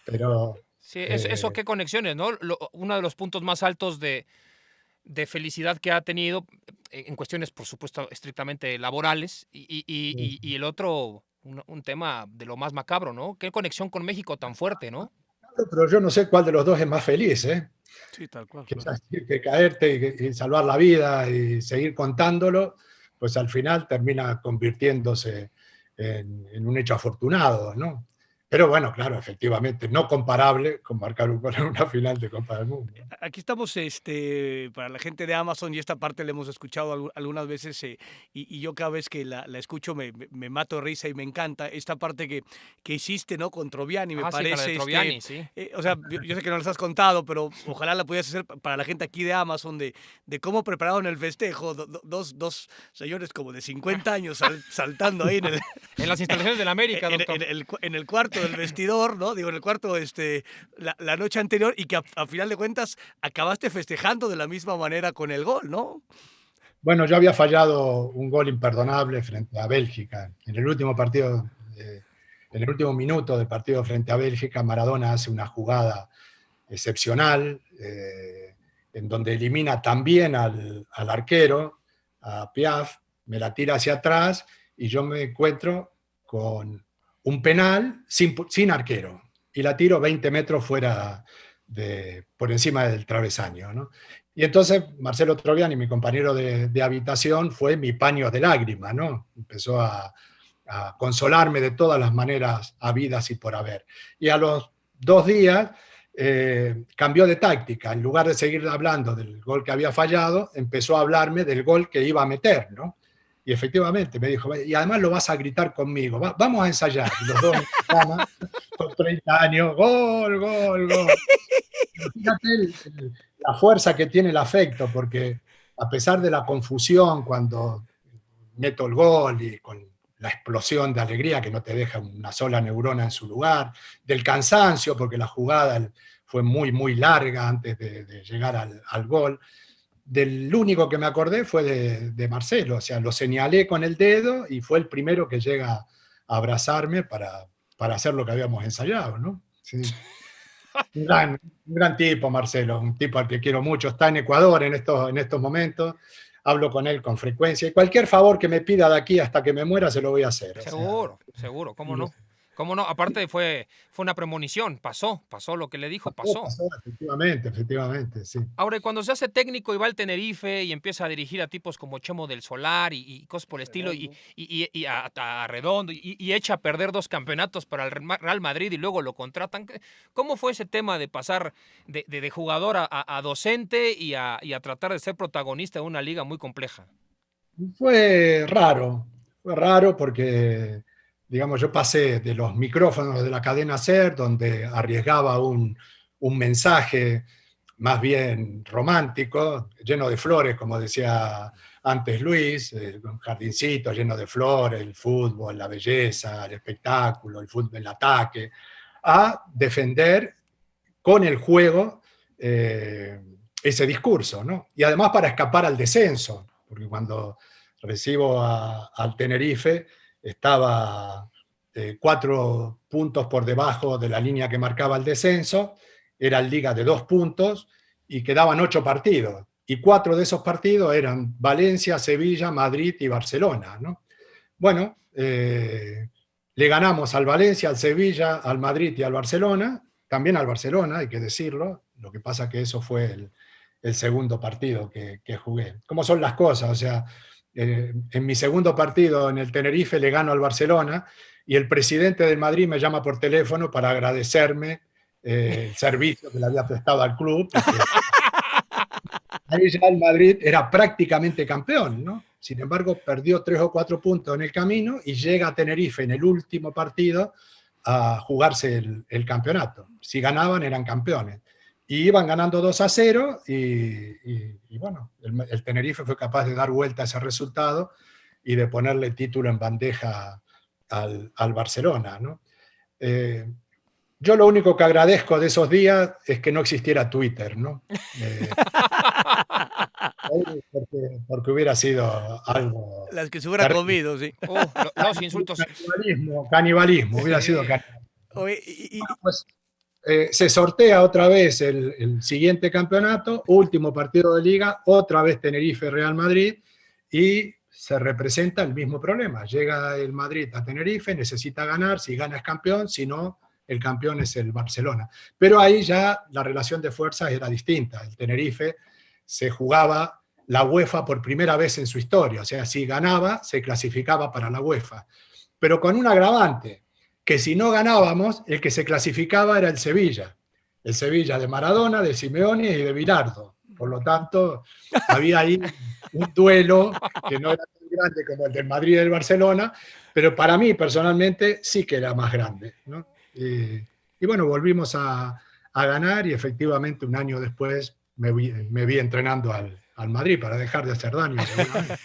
Speaker 5: Pero...
Speaker 3: Sí, eso qué conexiones, ¿no? Uno de los puntos más altos de felicidad que ha tenido en cuestiones, por supuesto, estrictamente laborales y el otro, un tema de lo más macabro, ¿no? Qué conexión con México tan fuerte, ¿no?
Speaker 5: Pero yo no sé cuál de los dos es más feliz, ¿eh?
Speaker 6: Sí, tal cual.
Speaker 5: Que caerte y salvar la vida y seguir contándolo, pues al final termina convirtiéndose en un hecho afortunado, ¿no? Pero bueno, claro, efectivamente, no comparable con marcar un gol en una final de Copa del Mundo.
Speaker 6: Aquí estamos para la gente de Amazon y esta parte la hemos escuchado algunas veces y yo cada vez que la escucho me mato de risa y me encanta esta parte que hiciste, ¿no? Con Troviani, me
Speaker 3: Sí,
Speaker 6: parece.
Speaker 3: con la de Troviani, sí.
Speaker 6: O sea, yo sé que no las has contado, pero ojalá la pudieras hacer para la gente aquí de Amazon de cómo prepararon el festejo. Dos señores como de 50 años saltando ahí
Speaker 3: En las instalaciones del América, doctor.
Speaker 6: en el cuarto del vestidor, ¿no? Digo, en el cuarto la noche anterior y que a final de cuentas acabaste festejando de la misma manera con el gol, ¿no?
Speaker 5: Bueno, yo había fallado un gol imperdonable frente a Bélgica. En el último partido, en el último minuto del partido frente a Bélgica, Maradona hace una jugada excepcional, en donde elimina también al arquero, a Piaf, me la tira hacia atrás y yo me encuentro con un penal sin arquero y la tiro 20 metros por encima del travesaño, ¿no? Y entonces Marcelo Troviani, mi compañero de habitación, fue mi paño de lágrima, ¿no? Empezó a consolarme de todas las maneras habidas y por haber. Y a los 2 días cambió de táctica. En lugar de seguir hablando del gol que había fallado, empezó a hablarme del gol que iba a meter, ¿no? Y efectivamente me dijo, y además lo vas a gritar conmigo, vamos a ensayar. Y los dos, con 30 años, gol, gol, gol. Fíjate la fuerza que tiene el afecto, porque a pesar de la confusión cuando meto el gol y con la explosión de alegría que no te deja una sola neurona en su lugar, del cansancio, porque la jugada fue muy, muy larga antes de llegar al gol, del único que me acordé fue de Marcelo, o sea, lo señalé con el dedo y fue el primero que llega a abrazarme para hacer lo que habíamos ensayado, ¿no? Sí. Un gran tipo, Marcelo, un tipo al que quiero mucho, está en Ecuador en estos momentos, hablo con él con frecuencia y cualquier favor que me pida de aquí hasta que me muera se lo voy a hacer.
Speaker 3: Seguro, ¿cómo no? ¿Cómo no? Aparte fue una premonición, pasó lo que le dijo, pasó.
Speaker 5: Efectivamente, sí.
Speaker 3: Ahora, y cuando se hace técnico y va al Tenerife y empieza a dirigir a tipos como Chemo del Solar y cosas por el estilo, y a Redondo, y echa a perder 2 campeonatos para el Real Madrid y luego lo contratan. ¿Cómo fue ese tema de pasar de jugador a docente y a tratar de ser protagonista de una liga muy compleja?
Speaker 5: Fue raro porque, digamos, yo pasé de los micrófonos de la cadena SER, donde arriesgaba un mensaje más bien romántico, lleno de flores, como decía antes Luis, un jardincito lleno de flores, el fútbol, la belleza, el espectáculo, el fútbol, el ataque, a defender con el juego ese discurso, ¿no? Y además para escapar al descenso, porque cuando recibo al Tenerife estaba 4 puntos por debajo de la línea que marcaba el descenso, era liga de 2 puntos y quedaban 8 partidos. Y 4 de esos partidos eran Valencia, Sevilla, Madrid y Barcelona, ¿no? Bueno, le ganamos al Valencia, al Sevilla, al Madrid y al Barcelona, también al Barcelona, hay que decirlo, lo que pasa que eso fue el segundo partido que jugué. ¿Cómo son las cosas? O sea, en mi segundo partido en el Tenerife le gano al Barcelona y el presidente del Madrid me llama por teléfono para agradecerme el servicio que le había prestado al club. Ahí ya el Madrid era prácticamente campeón, ¿no? Sin embargo, perdió 3 o 4 puntos en el camino y llega a Tenerife en el último partido a jugarse el campeonato. Si ganaban, eran campeones. Y iban ganando 2-0 y bueno, el Tenerife fue capaz de dar vuelta a ese resultado y de ponerle título en bandeja al Barcelona, ¿no? Yo lo único que agradezco de esos días es que no existiera Twitter, ¿no? Porque hubiera sido algo...
Speaker 6: Las que se hubiera comido, sí.
Speaker 3: Los insultos.
Speaker 5: Canibalismo, hubiera sido canibalismo.
Speaker 6: Oye,
Speaker 5: Pues, se sortea otra vez el siguiente campeonato, último partido de liga, otra vez Tenerife-Real Madrid, y se representa el mismo problema. Llega el Madrid a Tenerife, necesita ganar, si gana es campeón, si no, el campeón es el Barcelona. Pero ahí ya la relación de fuerzas era distinta. El Tenerife se jugaba la UEFA por primera vez en su historia, o sea, si ganaba, se clasificaba para la UEFA. Pero con un agravante, que si no ganábamos, el que se clasificaba era el Sevilla de Maradona, de Simeone y de Bilardo. Por lo tanto, había ahí un duelo que no era tan grande como el del Madrid y del Barcelona, pero para mí personalmente sí que era más grande, ¿no? Y bueno, volvimos a ganar y efectivamente un año después me vi entrenando al Madrid para dejar de hacer daño, seguramente.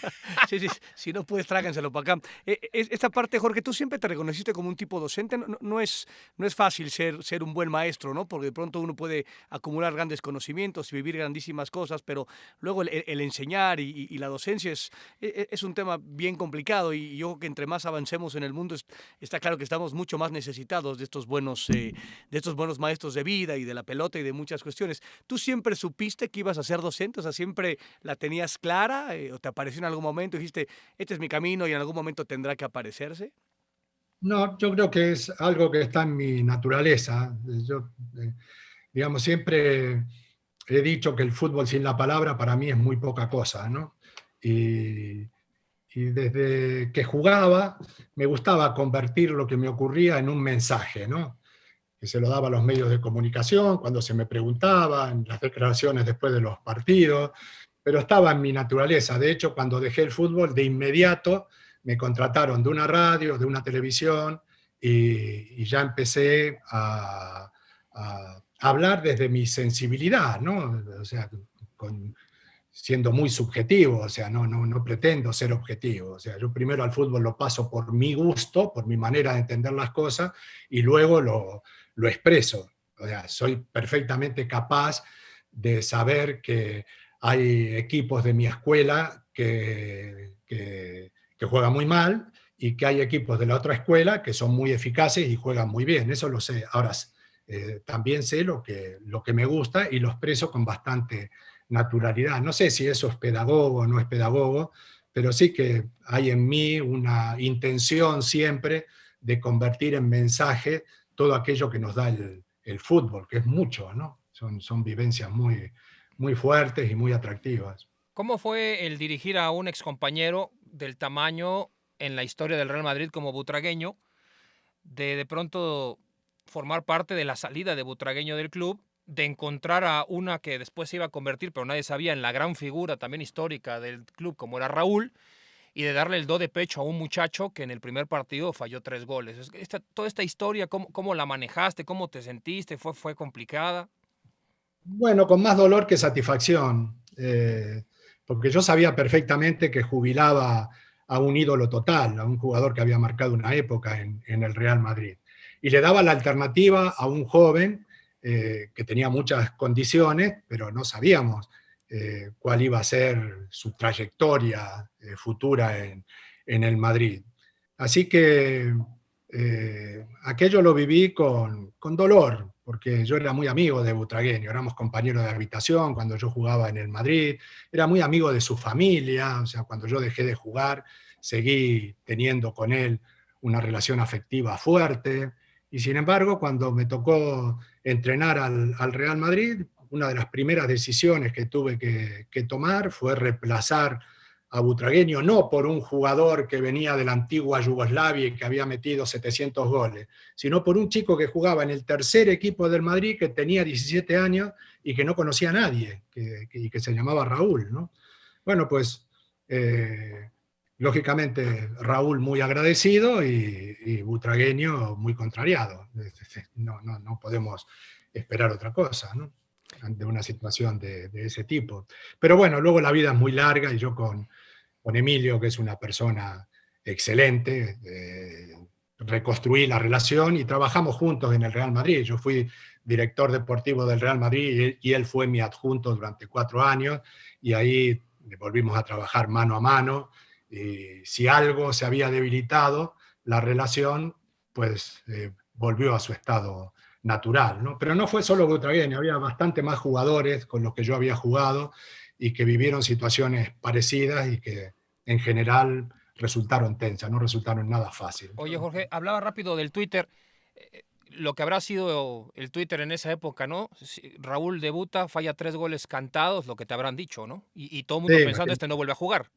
Speaker 6: Sí, sí, si no puedes, tráganselo para acá. Esta parte, Jorge, tú siempre te reconociste como un tipo docente. No es fácil ser un buen maestro, ¿no? Porque de pronto uno puede acumular grandes conocimientos y vivir grandísimas cosas, pero luego el enseñar y la docencia es un tema bien complicado y yo creo que entre más avancemos en el mundo está claro que estamos mucho más necesitados de estos buenos maestros de vida y de la pelota y de muchas cuestiones. ¿Tú siempre supiste que ibas a ser docente? O sea, ¿siempre la tenías clara o te apareció en algún momento y dijiste, este es mi camino y en algún momento tendrá que aparecerse?
Speaker 5: No, yo creo que es algo que está en mi naturaleza. Yo, digamos, siempre he dicho que el fútbol sin la palabra para mí es muy poca cosa, ¿no? Y, y desde que jugaba me gustaba convertir lo que me ocurría en un mensaje, ¿no? Que se lo daba a los medios de comunicación, cuando se me preguntaba, en las declaraciones después de los partidos, pero estaba en mi naturaleza. De hecho, cuando dejé el fútbol, de inmediato me contrataron de una radio, de una televisión, y ya empecé a hablar desde mi sensibilidad, ¿no? O sea, con, siendo muy subjetivo, o sea, no pretendo ser objetivo. O sea, yo primero al fútbol lo paso por mi gusto, por mi manera de entender las cosas, y luego lo expreso. O sea, soy perfectamente capaz de saber que hay equipos de mi escuela que juegan muy mal y que hay equipos de la otra escuela que son muy eficaces y juegan muy bien. Eso lo sé. Ahora, también sé lo que me gusta y lo expreso con bastante naturalidad. No sé si eso es pedagogo o no es pedagogo, pero sí que hay en mí una intención siempre de convertir en mensaje todo aquello que nos da el fútbol, que es mucho, ¿no? Son vivencias muy, muy fuertes y muy atractivas.
Speaker 3: ¿Cómo fue el dirigir a un excompañero del tamaño en la historia del Real Madrid como Butragueño, de pronto formar parte de la salida de Butragueño del club, de encontrar a una que después se iba a convertir, pero nadie sabía, en la gran figura también histórica del club como era Raúl, y de darle el do de pecho a un muchacho que en el primer partido falló 3 goles? Toda esta historia, ¿cómo la manejaste? ¿Cómo te sentiste? ¿Fue complicada?
Speaker 5: Bueno, con más dolor que satisfacción, porque yo sabía perfectamente que jubilaba a un ídolo total, a un jugador que había marcado una época en el Real Madrid. Y le daba la alternativa a un joven que tenía muchas condiciones, pero no sabíamos cuál iba a ser su trayectoria futura en el Madrid. Así que aquello lo viví con dolor, porque yo era muy amigo de Butragueño, éramos compañeros de habitación cuando yo jugaba en el Madrid, era muy amigo de su familia, o sea, cuando yo dejé de jugar, seguí teniendo con él una relación afectiva fuerte, y sin embargo, cuando me tocó entrenar al Real Madrid, una de las primeras decisiones que tuve que tomar fue reemplazar a Butragueño, no por un jugador que venía de la antigua Yugoslavia y que había metido 700 goles, sino por un chico que jugaba en el tercer equipo del Madrid, que tenía 17 años y que no conocía a nadie, y que se llamaba Raúl, ¿no? Bueno, pues lógicamente Raúl muy agradecido y Butragueño muy contrariado. No podemos esperar otra cosa, ¿no? Ante una situación de ese tipo. Pero bueno, luego la vida es muy larga y yo con Emilio, que es una persona excelente, reconstruí la relación y trabajamos juntos en el Real Madrid. Yo fui director deportivo del Real Madrid y él fue mi adjunto durante 4 años y ahí volvimos a trabajar mano a mano. Y si algo se había debilitado, la relación pues volvió a su estado natural, ¿no? Pero no fue solo Butragueño, había bastante más jugadores con los que yo había jugado y que vivieron situaciones parecidas y que en general resultaron tensas, no resultaron nada fáciles.
Speaker 3: Oye, Jorge, hablaba rápido del Twitter, lo que habrá sido el Twitter en esa época, ¿no? Raúl debuta, falla 3 goles cantados, lo que te habrán dicho, ¿no? Y todo el mundo
Speaker 5: Sí,
Speaker 3: pensando, este no vuelve a jugar.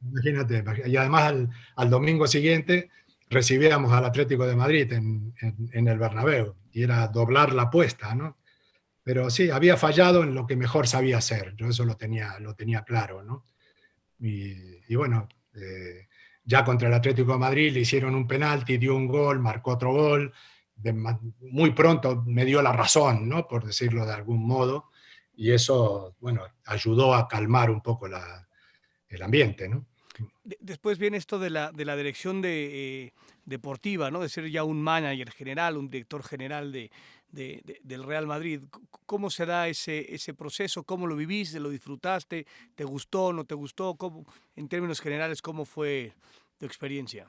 Speaker 5: imagínate. Y además al domingo siguiente recibíamos al Atlético de Madrid en el Bernabéu y era doblar la apuesta, ¿no? Pero sí, había fallado en lo que mejor sabía hacer, yo eso lo tenía claro, ¿no? Y bueno, ya contra el Atlético de Madrid le hicieron un penalti, dio un gol, marcó otro gol, muy pronto me dio la razón, ¿no? Por decirlo de algún modo, y eso, bueno, ayudó a calmar un poco el ambiente, ¿no?
Speaker 6: Después viene esto de la dirección deportiva, ¿no? De ser ya un manager general, un director general del Real Madrid. ¿Cómo se da ese proceso? ¿Cómo lo viviste? ¿Lo disfrutaste? ¿Te gustó? ¿No te gustó? En términos generales, ¿cómo fue tu experiencia?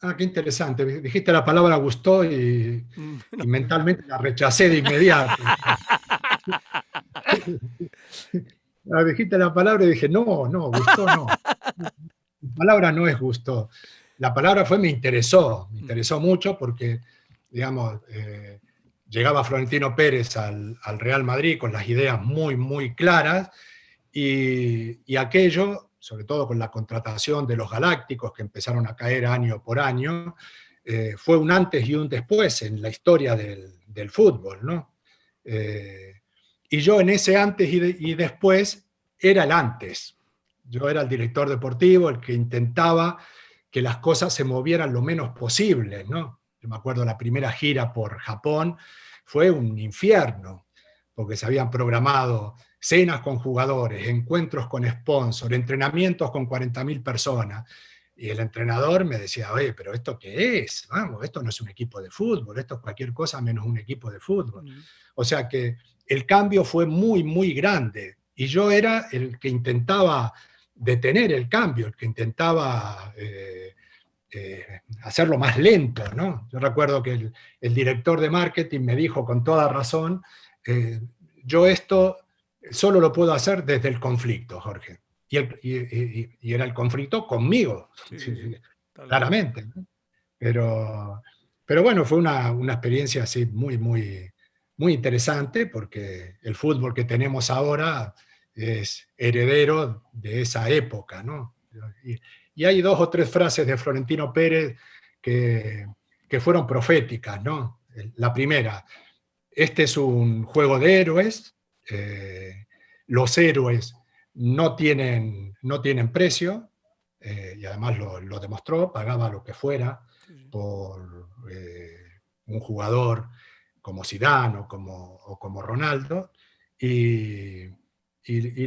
Speaker 5: Ah, qué interesante. Dijiste la palabra gustó
Speaker 6: No.
Speaker 5: y mentalmente la rechacé de inmediato. Dijiste la palabra y dije, no, no, gustó no. La palabra no es gustó. La palabra fue me interesó mucho porque, digamos, llegaba Florentino Pérez al Real Madrid con las ideas muy, muy claras y aquello, sobre todo con la contratación de los galácticos que empezaron a caer año por año, fue un antes y un después en la historia del fútbol, ¿no? Y yo en ese antes y después era el antes. Yo era el director deportivo, el que intentaba que las cosas se movieran lo menos posible, ¿no? Yo me acuerdo la primera gira por Japón fue un infierno, porque se habían programado cenas con jugadores, encuentros con sponsors, entrenamientos con 40.000 personas. Y el entrenador me decía, oye, pero ¿esto qué es? Vamos, esto no es un equipo de fútbol, esto es cualquier cosa menos un equipo de fútbol. O sea que el cambio fue muy, muy grande. Y yo era el que intentaba detener el cambio, el que intentaba hacerlo más lento, ¿no? Yo recuerdo que el director de marketing me dijo con toda razón, yo esto solo lo puedo hacer desde el conflicto, Jorge. Y era el conflicto conmigo,
Speaker 6: Sí,
Speaker 5: claramente, ¿no? Pero bueno, fue una experiencia así muy, muy, muy interesante porque el fútbol que tenemos ahora es heredero de esa época, ¿no? Y hay 2 o 3 frases de Florentino Pérez que fueron proféticas, ¿no? La primera, este es un juego de héroes, los héroes no tienen precio, y además lo demostró, pagaba lo que fuera por un jugador como Zidane o como Ronaldo, y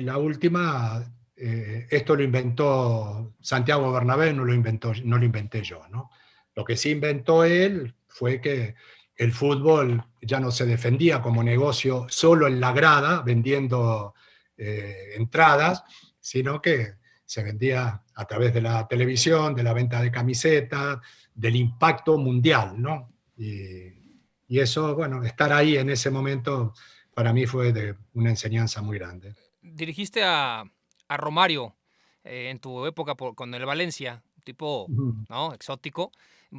Speaker 5: la última, esto lo inventó Santiago Bernabéu, no lo inventé yo, ¿no? Lo que sí inventó él fue que el fútbol ya no se defendía como negocio solo en la grada, vendiendo entradas, sino que se vendía a través de la televisión, de la venta de camisetas, del impacto mundial, ¿no? Y eso, bueno, estar ahí en ese momento para mí fue de una enseñanza muy grande.
Speaker 3: Dirigiste a Romario en tu época con el Valencia, un tipo, ¿no?, exótico,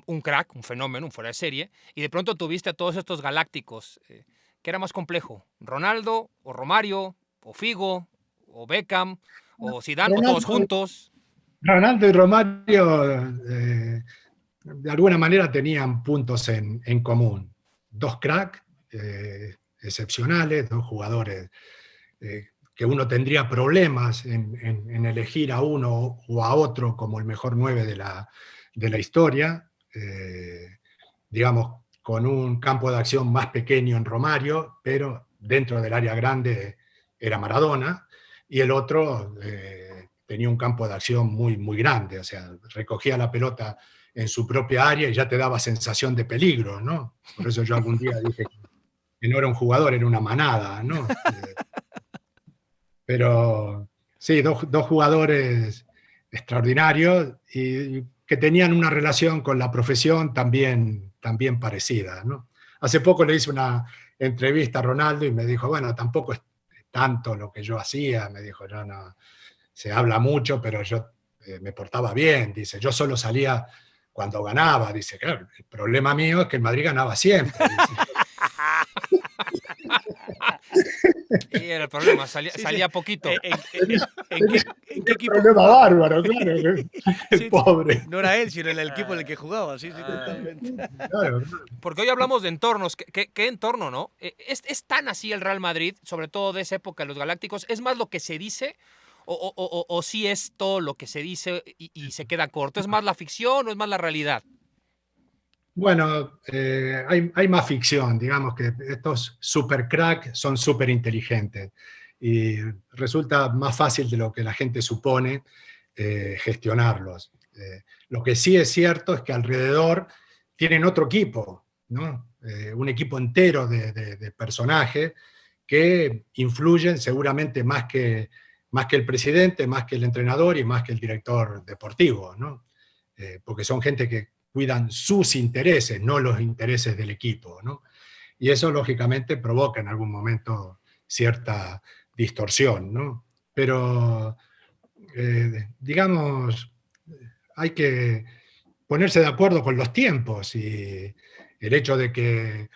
Speaker 3: un crack, un fenómeno, un fuera de serie, y de pronto tuviste a todos estos galácticos. ¿Qué era más complejo? ¿Ronaldo o Romario o Figo o Beckham o Zidane o todos
Speaker 5: Ronaldo,
Speaker 3: juntos?
Speaker 5: Ronaldo y Romario de alguna manera tenían puntos en común. 2 cracks excepcionales, 2 jugadores que uno tendría problemas en elegir a uno o a otro como el mejor 9 de la historia. Digamos, con un campo de acción más pequeño en Romario, pero dentro del área grande era Maradona, y el otro tenía un campo de acción muy, muy grande, o sea, recogía la pelota en su propia área y ya te daba sensación de peligro, ¿no? Por eso yo algún día dije que no era un jugador, era una manada, ¿no? Pero sí, dos jugadores extraordinarios y que tenían una relación con la profesión también parecida, ¿no? Hace poco le hice una entrevista a Ronaldo y me dijo, bueno, tampoco es tanto lo que yo hacía, me dijo, yo no, se habla mucho, pero yo me portaba bien, dice, yo solo salía cuando ganaba, dice, claro, el problema mío es que el Madrid ganaba siempre, dice.
Speaker 3: Y era el problema,
Speaker 6: Sí, sí.
Speaker 3: salía poquito.
Speaker 6: ¿En qué equipo
Speaker 5: Problema
Speaker 6: jugaba?
Speaker 5: bárbaro, claro, el
Speaker 6: Sí,
Speaker 5: pobre.
Speaker 6: no era él, sino el equipo en el que jugaba, sí, totalmente.
Speaker 5: Claro,
Speaker 3: Porque hoy hablamos de entornos. ¿Qué entorno, no? ¿Es tan así el Real Madrid, sobre todo de esa época, los Galácticos? ¿Es más lo que se dice o sí es todo lo que se dice y se queda corto? ¿Es más la ficción o es más la realidad?
Speaker 5: Bueno, hay más ficción, digamos que estos super crack son súper inteligentes y resulta más fácil de lo que la gente supone gestionarlos. Lo que sí es cierto es que alrededor tienen otro equipo, ¿no? Un equipo entero de personajes que influyen seguramente más que el presidente, más que el entrenador y más que el director deportivo, ¿no? Porque son gente que cuidan sus intereses, no los intereses del equipo, ¿no? Y eso lógicamente provoca en algún momento cierta distorsión, ¿no? Pero, digamos, hay que ponerse de acuerdo con los tiempos y el hecho de que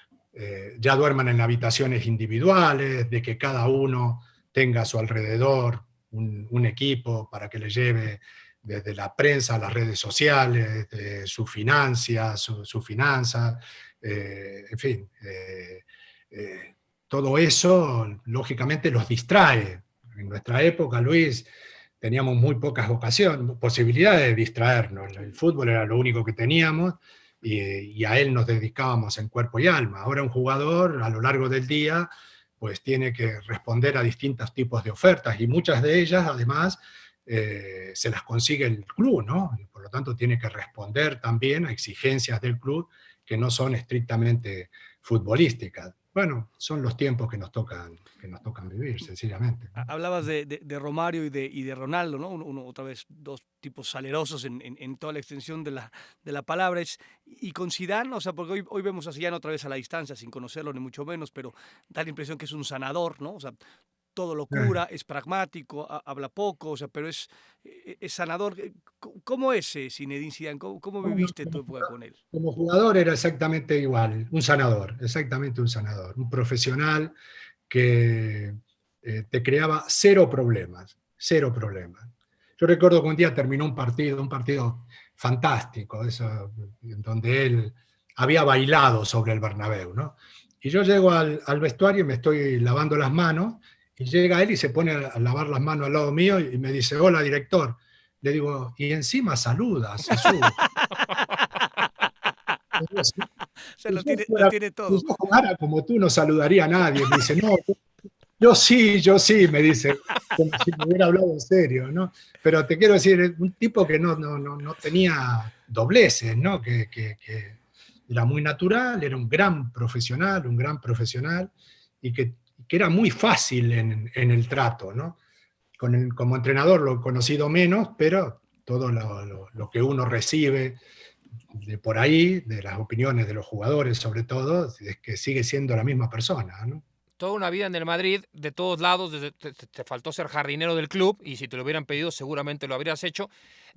Speaker 5: ya duerman en habitaciones individuales, de que cada uno tenga a su alrededor un equipo para que le lleve desde la prensa a las redes sociales, su finanza, su finanza, en fin. Todo eso, lógicamente, los distrae. En nuestra época, Luis, teníamos muy pocas posibilidades de distraernos. El fútbol era lo único que teníamos y a él nos dedicábamos en cuerpo y alma. Ahora un jugador a lo largo del día pues tiene que responder a distintos tipos de ofertas y muchas de ellas además se las consigue el club, ¿no? Y por lo tanto tiene que responder también a exigencias del club que no son estrictamente futbolísticas. Bueno, son los tiempos que nos tocan vivir, sencillamente.
Speaker 6: Hablabas de Romario y de Ronaldo, ¿no? Otra vez, dos tipos salerosos en toda la extensión de la palabra. Y con Zidane, o sea, porque hoy vemos a Zidane otra vez a la distancia, sin conocerlo ni mucho menos, pero da la impresión que es un sanador, ¿no? O sea, todo lo cura, es pragmático, habla poco, o sea, pero es sanador. ¿Cómo es Zinedine Zidane? ¿Cómo
Speaker 5: Bueno,
Speaker 6: viviste tu época con él?
Speaker 5: como jugador era exactamente igual, un sanador, exactamente un sanador, un profesional que te creaba cero problemas, cero problemas. Yo recuerdo que un día terminó un partido fantástico, eso, en donde él había bailado sobre el Bernabéu, ¿no? Y yo llego al vestuario y me estoy lavando las manos, y llega él y se pone a lavar las manos al lado mío y me dice, hola, director. Le digo, y encima saluda, Jesús.
Speaker 6: Se
Speaker 5: Si
Speaker 6: lo
Speaker 5: yo,
Speaker 6: tiene, lo
Speaker 5: fuera,
Speaker 6: tiene
Speaker 5: si
Speaker 6: todo.
Speaker 5: yo jugara como tú, no saludaría a nadie. Me dice, no, yo sí, me dice, como si me hubiera hablado en serio, ¿no? Pero te quiero decir, un tipo que no tenía dobleces, ¿no? Que era muy natural, era un gran profesional, y que era muy fácil en el trato, ¿no? Como entrenador lo he conocido menos, pero todo lo que uno recibe de por ahí, de las opiniones de los jugadores sobre todo, es que sigue siendo la misma persona, ¿no?
Speaker 3: Toda una vida en el Madrid, de todos lados, te faltó ser jardinero del club y si te lo hubieran pedido seguramente lo habrías hecho.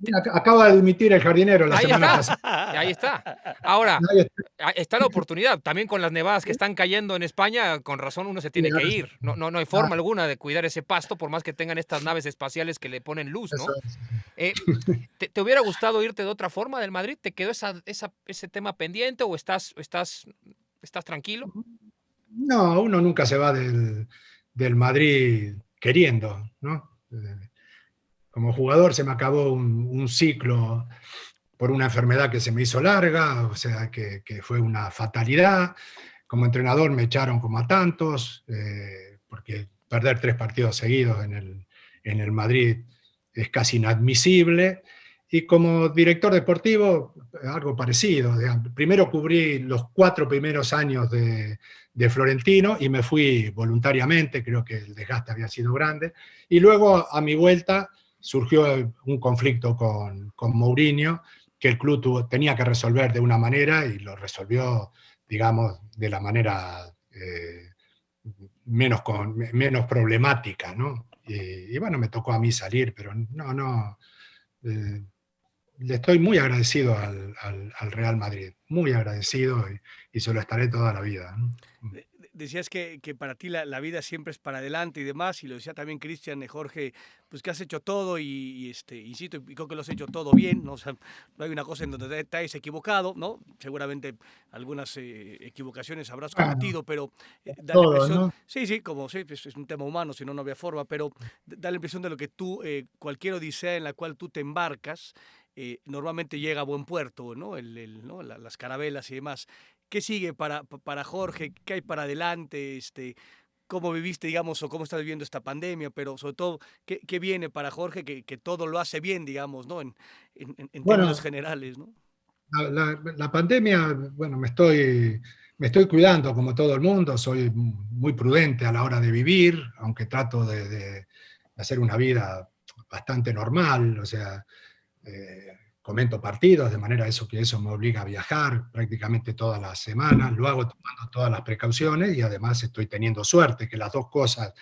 Speaker 3: Te-
Speaker 5: Acaba de dimitir el jardinero la
Speaker 3: Ahí
Speaker 5: semana
Speaker 3: está,
Speaker 5: pasada.
Speaker 3: ahí está. Ahora,
Speaker 5: Ahí está.
Speaker 3: está la oportunidad. También con las nevadas que están cayendo en España, con razón uno se
Speaker 5: Sí,
Speaker 3: tiene que
Speaker 5: ahora
Speaker 3: ir. No hay
Speaker 5: ah,
Speaker 3: forma alguna de cuidar ese pasto, por más que tengan estas naves espaciales que le ponen luz,
Speaker 5: eso
Speaker 3: ¿no?
Speaker 5: es.
Speaker 3: Eh, ¿te hubiera gustado irte de otra forma del Madrid? ¿Te quedó ese tema pendiente o estás tranquilo?
Speaker 5: No, uno nunca se va del Madrid queriendo, ¿no? Como jugador se me acabó un ciclo por una enfermedad que se me hizo larga, o sea, que fue una fatalidad. Como entrenador me echaron como a tantos, porque perder 3 partidos seguidos en el Madrid es casi inadmisible. Y como director deportivo, algo parecido. Primero cubrí los 4 primeros años de Florentino y me fui voluntariamente, creo que el desgaste había sido grande. Y luego, a mi vuelta, surgió un conflicto con Mourinho, que el club tenía que resolver de una manera y lo resolvió, digamos, de la manera menos problemática, ¿no? Y bueno, me tocó a mí salir, pero no, eh, le estoy muy agradecido al Real Madrid, muy agradecido y se lo estaré toda la vida, ¿no?
Speaker 6: decías que para ti la vida siempre es para adelante y demás, y lo decía también Cristian, Jorge, pues que has hecho todo insisto, y creo que lo has hecho todo bien, ¿no? O sea, no hay una cosa en donde te hayas equivocado, ¿no? Seguramente algunas equivocaciones habrás
Speaker 5: Bueno,
Speaker 6: cometido, pero da la
Speaker 5: todo,
Speaker 6: impresión,
Speaker 5: ¿no?
Speaker 6: sí, como sí, es un tema humano, si no, no había forma, pero da la impresión de lo que tú, cualquier odisea en la cual tú te embarcas, normalmente llega a buen puerto, ¿no? ¿no? Las carabelas y demás. ¿Qué sigue para Jorge? ¿Qué hay para adelante? ¿Cómo viviste, digamos, o cómo estás viviendo esta pandemia? Pero sobre todo, ¿qué viene para Jorge que todo lo hace bien, digamos, ¿no? En términos
Speaker 5: Bueno,
Speaker 6: generales, ¿no?
Speaker 5: la pandemia, bueno, me estoy cuidando como todo el mundo, soy muy prudente a la hora de vivir, aunque trato de hacer una vida bastante normal, o sea, comento partidos, de manera que eso me obliga a viajar prácticamente todas las semanas, lo hago tomando todas las precauciones y además estoy teniendo suerte, que las dos cosas